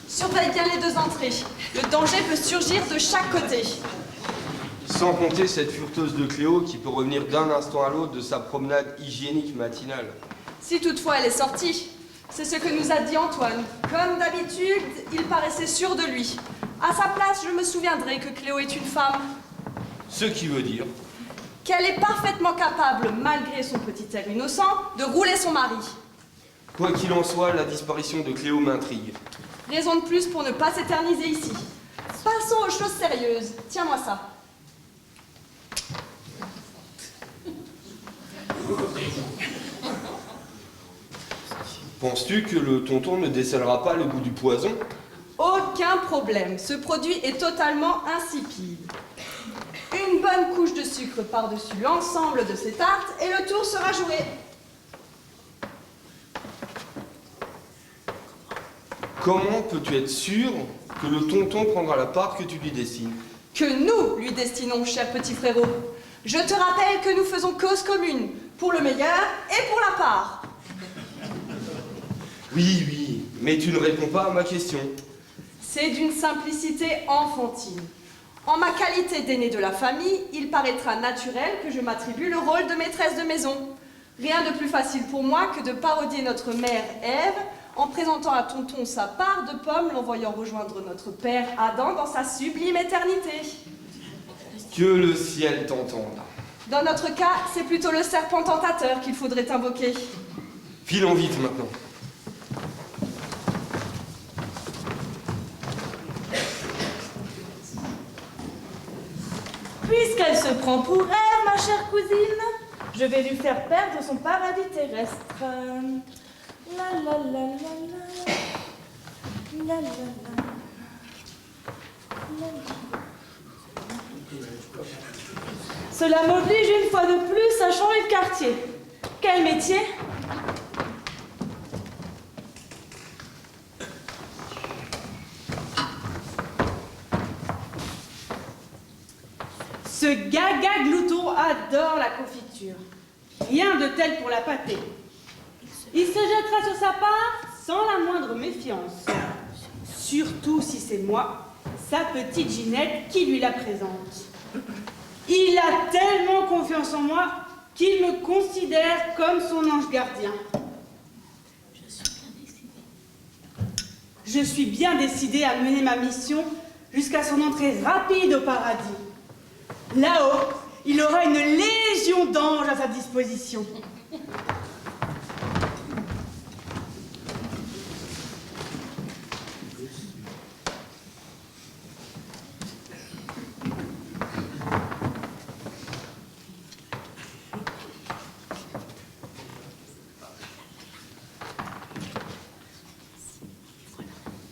Surveille bien les 2 entrées. Le danger peut surgir de chaque côté. Sans compter cette furteuse de Cléo qui peut revenir d'un instant à l'autre de sa promenade hygiénique matinale. Si toutefois elle est sortie, c'est ce que nous a dit Antoine. Comme d'habitude, il paraissait sûr de lui. À sa place, je me souviendrai que Cléo est une femme. Ce qui veut dire Qu'elle est parfaitement capable, malgré son petit air innocent, de rouler son mari. quoi qu'il en soit, la disparition de Cléo m'intrigue. Raison de plus pour ne pas s'éterniser ici. Passons aux choses sérieuses. Tiens-moi ça. Penses-tu que le tonton ne décèlera pas le goût du poison? Aucun problème. Ce produit est totalement insipide. Une bonne couche de sucre par-dessus l'ensemble de ces tartes et le tour sera joué. Comment peux-tu être sûr que le tonton prendra la part que tu lui destines? Que nous lui destinons, cher petit frérot. Je te rappelle que nous faisons cause commune, pour le meilleur et pour la part. Oui, oui, mais tu ne réponds pas à ma question. C'est d'une simplicité enfantine. En ma qualité d'aîné de la famille, il paraîtra naturel que je m'attribue le rôle de maîtresse de maison. Rien de plus facile pour moi que de parodier notre mère Ève en présentant à tonton sa part de pomme, l'envoyant rejoindre notre père Adam dans sa sublime éternité. Que le ciel t'entende. Dans notre cas, c'est plutôt le serpent tentateur qu'il faudrait invoquer. Filons vite maintenant. Puisqu'elle se prend pour elle, ma chère cousine, je vais lui faire perdre son paradis terrestre. La la la la la. La la la. Cela m'oblige une fois de plus à changer de quartier. Quel métier? Ce gaga glouton adore la confiture. Rien de tel pour la pâter. Il se jettera sur sa part sans la moindre méfiance. Surtout si c'est moi, sa petite Ginette, qui lui la présente. Il a tellement confiance en moi qu'il me considère comme son ange gardien. Je suis bien décidée à mener ma mission jusqu'à son entrée rapide au paradis. Là-haut, il aura une légion d'anges à sa disposition.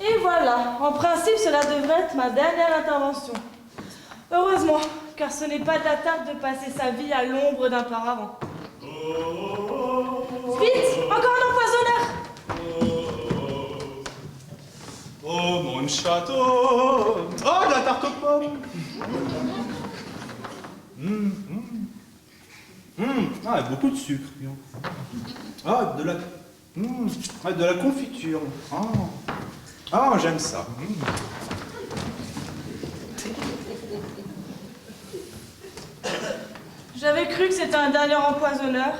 Et voilà, en principe, cela devrait être ma dernière intervention. Heureusement, car ce n'est pas de la tarte de passer sa vie à l'ombre d'un paravent. Vite, encore un empoisonneur! Oh, mon château! Oh, de la tarte aux pommes! Ah, beaucoup de sucre. Ah, de la confiture. Ah, j'aime ça. J'avais cru que c'était un dernier empoisonneur,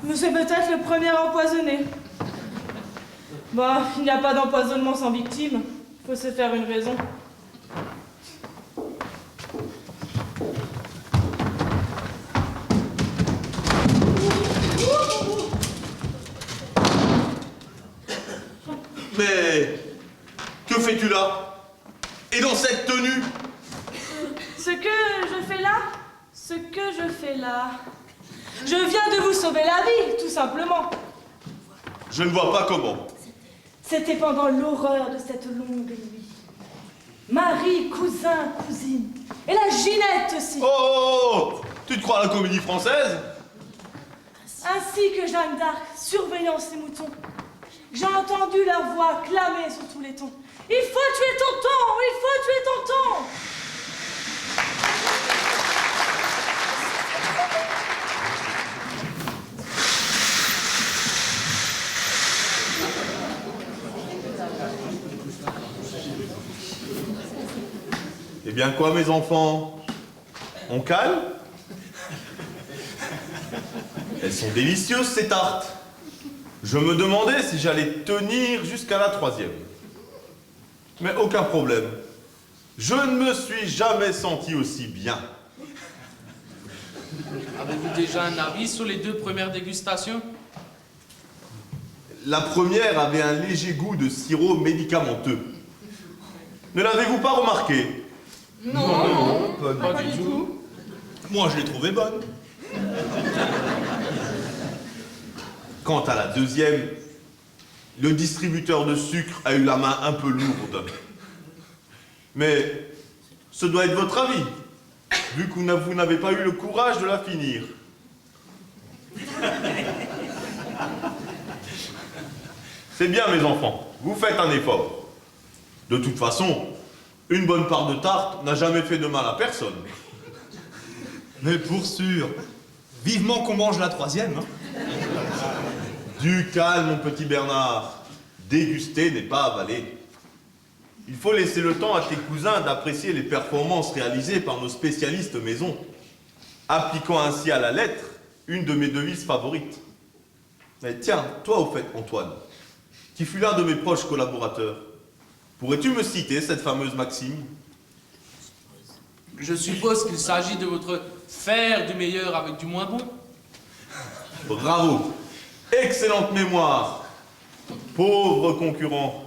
mais c'est peut-être le premier empoisonné. Bah, il n'y a pas d'empoisonnement sans victime. Il faut se faire une raison. Mais que fais-tu là? Et dans cette tenue? Ce que je fais là, je viens de vous sauver la vie, tout simplement. Je ne vois pas comment. C'était pendant l'horreur de cette longue nuit. Marie, cousin, cousine, et la Ginette aussi. Oh, oh, oh, tu te crois à la comédie française? Ainsi que Jeanne d'Arc, surveillant ses moutons. J'ai entendu leur voix clamer sur tous les tons. Il faut tuer tonton! Il faut tuer tonton! Eh bien quoi, mes enfants? On calme? Elles sont délicieuses, ces tartes. Je me demandais si j'allais tenir jusqu'à la 3e. Mais aucun problème. Je ne me suis jamais senti aussi bien. Avez-vous déjà un avis sur les 2 premières dégustations? La première avait un léger goût de sirop médicamenteux. Ne l'avez-vous pas remarqué? Non, pas du tout. Moi, je l'ai trouvée bonne. Quant à la deuxième, le distributeur de sucre a eu la main un peu lourde. Mais ce doit être votre avis, vu que vous n'avez pas eu le courage de la finir. C'est bien, mes enfants, vous faites un effort. De toute façon, une bonne part de tarte n'a jamais fait de mal à personne. Mais pour sûr, vivement qu'on mange la 3e. Hein. Du calme, mon petit Bernard. Déguster n'est pas avaler. Il faut laisser le temps à tes cousins d'apprécier les performances réalisées par nos spécialistes maison, appliquant ainsi à la lettre une de mes devises favorites. Mais tiens, toi au fait, Antoine, qui fut l'un de mes proches collaborateurs, pourrais-tu me citer cette fameuse maxime? Je suppose qu'il s'agit de votre faire du meilleur avec du moins bon. Bravo! Excellente mémoire! Pauvres concurrents!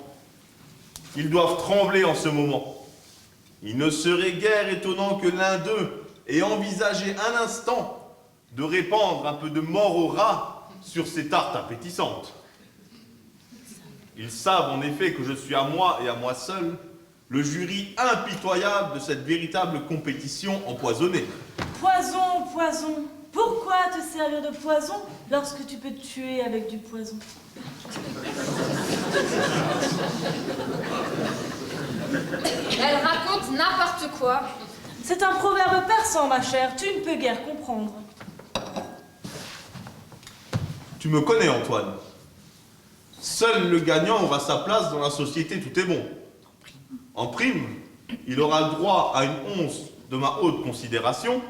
Ils doivent trembler en ce moment. Il ne serait guère étonnant que l'un d'eux et envisagez un instant de répandre un peu de mort au rat sur ces tartes appétissantes. Ils savent en effet que je suis à moi et à moi seul le jury impitoyable de cette véritable compétition empoisonnée. Poison, poison. Pourquoi te servir de poison lorsque tu peux te tuer avec du poison? Elle raconte n'importe quoi. C'est un proverbe persan, ma chère, tu ne peux guère comprendre. Tu me connais, Antoine. Seul le gagnant aura sa place dans la société, tout est bon. En prime, il aura le droit à une once de ma haute considération,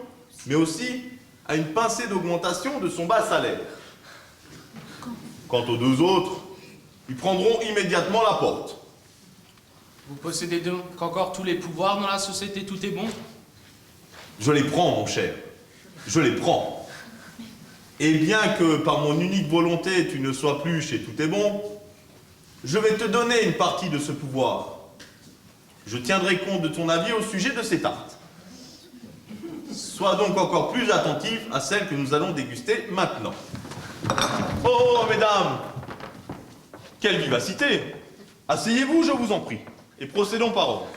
mais aussi à une pincée d'augmentation de son bas salaire. Quant aux deux autres, ils prendront immédiatement la porte. Vous possédez donc encore tous les pouvoirs dans la société, tout est bon? Je les prends, mon cher. Je les prends. Et bien que par mon unique volonté, tu ne sois plus chez Tout est bon, je vais te donner une partie de ce pouvoir. Je tiendrai compte de ton avis au sujet de ces tartes. Sois donc encore plus attentif à celles que nous allons déguster maintenant. Oh, mesdames! Quelle vivacité! Asseyez-vous, je vous en prie, et procédons par ordre.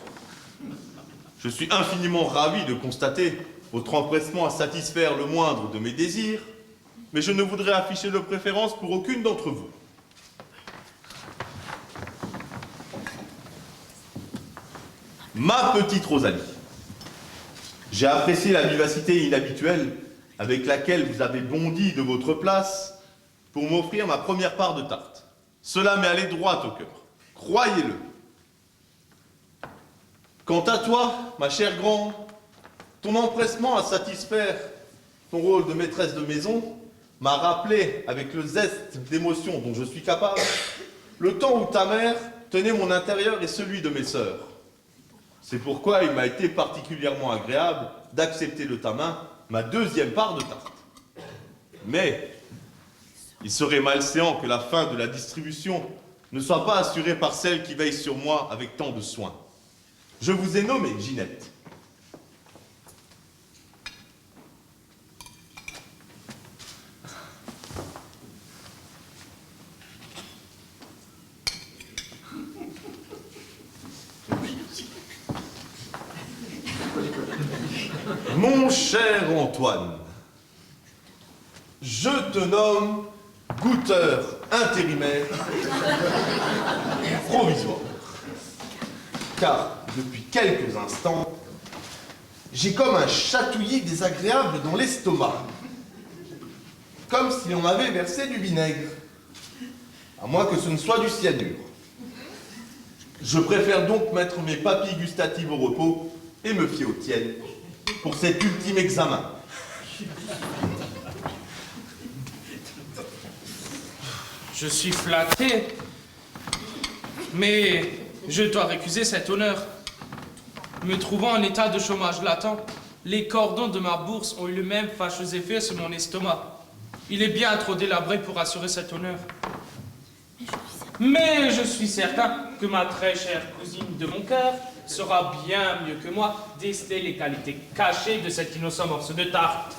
Je suis infiniment ravi de constater votre empressement à satisfaire le moindre de mes désirs, mais je ne voudrais afficher de préférence pour aucune d'entre vous. Ma petite Rosalie, j'ai apprécié la vivacité inhabituelle avec laquelle vous avez bondi de votre place pour m'offrir ma première part de tarte. Cela m'est allé droit au cœur, croyez-le. Quant à toi, ma chère grande, ton empressement à satisfaire ton rôle de maîtresse de maison m'a rappelé, avec le zeste d'émotion dont je suis capable, le temps où ta mère tenait mon intérieur et celui de mes sœurs. C'est pourquoi il m'a été particulièrement agréable d'accepter de ta main ma deuxième part de tarte. Mais il serait malséant que la fin de la distribution ne soit pas assurée par celle qui veille sur moi avec tant de soin. Je vous ai nommé Ginette. Mon cher Antoine, je te nomme goûteur intérimaire provisoire. Car depuis quelques instants, j'ai comme un chatouillis désagréable dans l'estomac. Comme si on m'avait versé du vinaigre. À moins que ce ne soit du cyanure. Je préfère donc mettre mes papilles gustatives au repos et me fier aux tiennes pour cet ultime examen. Je suis flatté, mais je dois récuser cet honneur. Me trouvant en état de chômage latent, les cordons de ma bourse ont eu le même fâcheux effet sur mon estomac. Il est bien trop délabré pour assurer cet honneur. Mais je suis certain que ma très chère cousine de mon cœur saura bien mieux que moi déceler les qualités cachées de cet innocent morceau de tarte.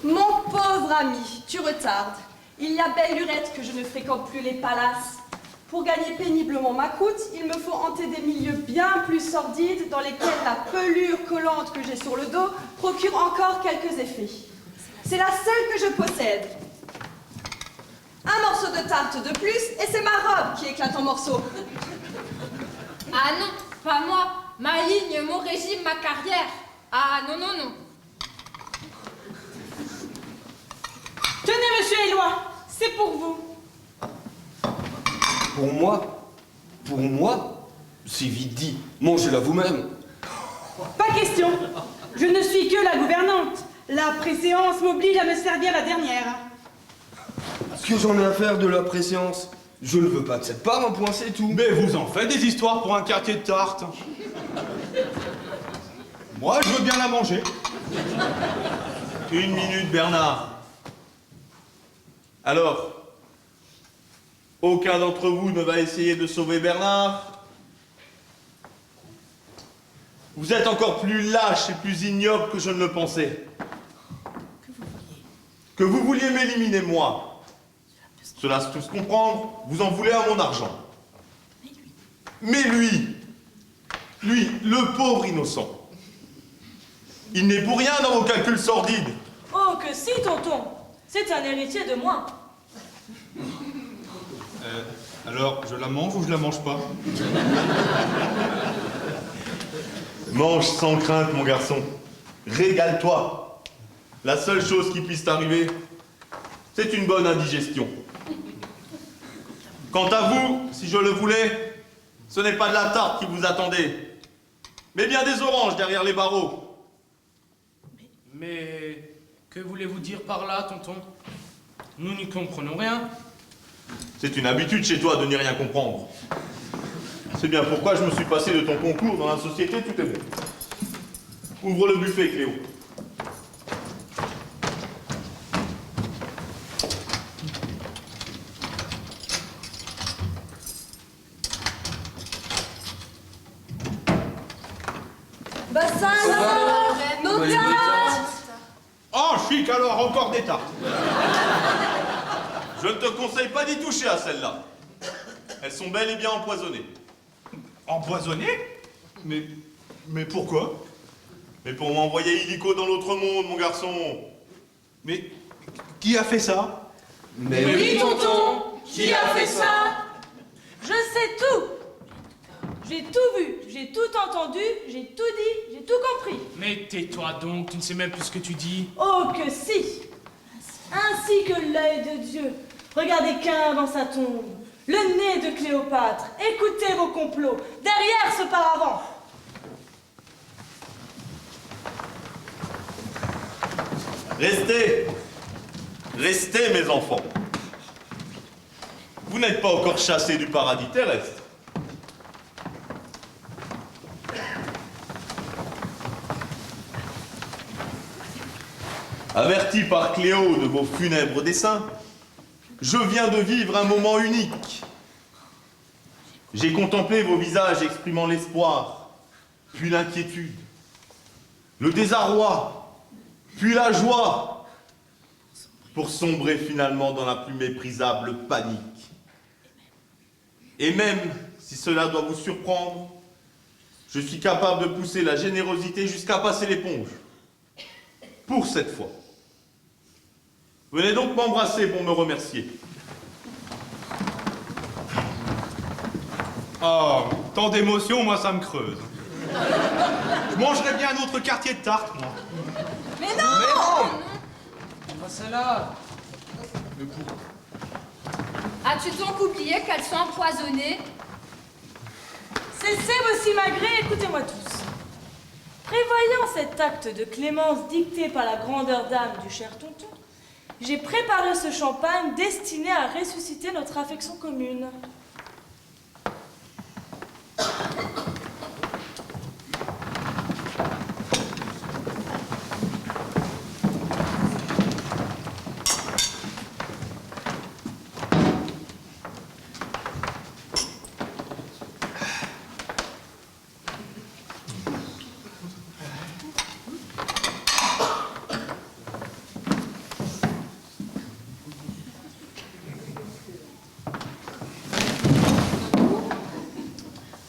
Mon pauvre ami, tu retardes. Il y a belle lurette que je ne fréquente plus les palaces. Pour gagner péniblement ma croûte, il me faut hanter des milieux bien plus sordides dans lesquels la pelure collante que j'ai sur le dos procure encore quelques effets. C'est la seule que je possède. Un morceau de tarte de plus et c'est ma robe qui éclate en morceaux. Ah non, pas moi. Ma ligne, mon régime, ma carrière. Ah non, non, non. Tenez, monsieur Éloi, c'est pour vous. Pour moi, c'est vite dit. Mangez-la vous-même. Pas question. Je ne suis que la gouvernante. La préséance m'oblige à me servir la dernière. Ce que j'en ai à faire de la préséance, je ne veux pas de cette part, un point c'est tout. Mais vous en faites des histoires pour un quartier de tarte. Moi, je veux bien la manger. Une minute, Bernard. Alors, aucun d'entre vous ne va essayer de sauver Bernard? Vous êtes encore plus lâche et plus ignoble que je ne le pensais. Que vous vouliez m'éliminer, moi. Cela se tous comprendre, vous en voulez à mon argent. Mais lui, le pauvre innocent, il n'est pour rien dans vos calculs sordides. Oh, que si, tonton. C'est un héritier de moi. Alors, je la mange ou je la mange pas? Mange sans crainte, mon garçon. Régale-toi. La seule chose qui puisse t'arriver, c'est une bonne indigestion. Quant à vous, si je le voulais, ce n'est pas de la tarte qui vous attendait, mais bien des oranges derrière les barreaux. Mais que voulez-vous dire par là, tonton? Nous n'y comprenons rien. C'est une habitude chez toi de n'y rien comprendre. C'est bien pourquoi je me suis passé de ton concours dans la société, tout est bon. Ouvre le buffet, Cléo. Bassin, nos tartes. Oh, chic alors, encore des tartes. Je ne te conseille pas d'y toucher à celles-là. Elles sont bel et bien empoisonnées. Empoisonné? Mais pourquoi? Mais pour m'envoyer illico dans l'autre monde, mon garçon. Mais qui a fait ça? Mais Oui, tonton. Qui a fait ça? Je sais tout. J'ai tout vu, j'ai tout entendu, j'ai tout dit, j'ai tout compris. Mais tais-toi donc, tu ne sais même plus ce que tu dis. Oh que si! Ainsi que l'œil de Dieu. Regardez qu'un dans sa tombe. Le nez de Cléopâtre. Écoutez vos complots. Derrière ce paravent. Restez. Restez, mes enfants. Vous n'êtes pas encore chassés du paradis terrestre. Averti par Cléo de vos funèbres desseins, je viens de vivre un moment unique. J'ai contemplé vos visages exprimant l'espoir, puis l'inquiétude, le désarroi, puis la joie, pour sombrer finalement dans la plus méprisable panique. Et même si cela doit vous surprendre, je suis capable de pousser la générosité jusqu'à passer l'éponge. Pour cette fois. Venez donc m'embrasser pour me remercier. Oh, tant d'émotions, moi ça me creuse. Je mangerais bien un autre quartier de tarte, moi. Mais non! Ah, celle-là. As-tu donc oublié qu'elles sont empoisonnées? Cessez vos simagrées, écoutez-moi tous. Prévoyant cet acte de clémence dicté par la grandeur d'âme du cher tonton, j'ai préparé ce champagne destiné à ressusciter notre affection commune.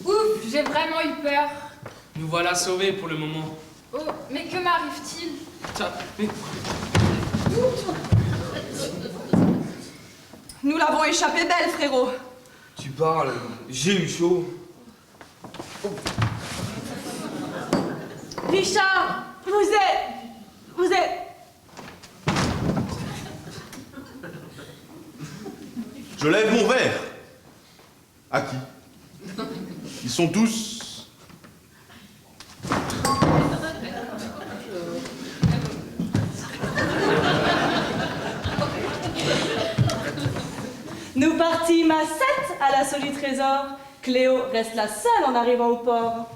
Ouf, j'ai vraiment eu peur. Nous voilà sauvés pour le moment. Oh, mais que m'arrive-t-il? Mais Nous l'avons échappé belle, frérot. tu parles, j'ai eu chaud. Richard, vous êtes... Je lève mon verre. À qui? Ils sont tous... Nous partîmes à 7 à l'assaut du trésor. Cléo reste la seule en arrivant au port.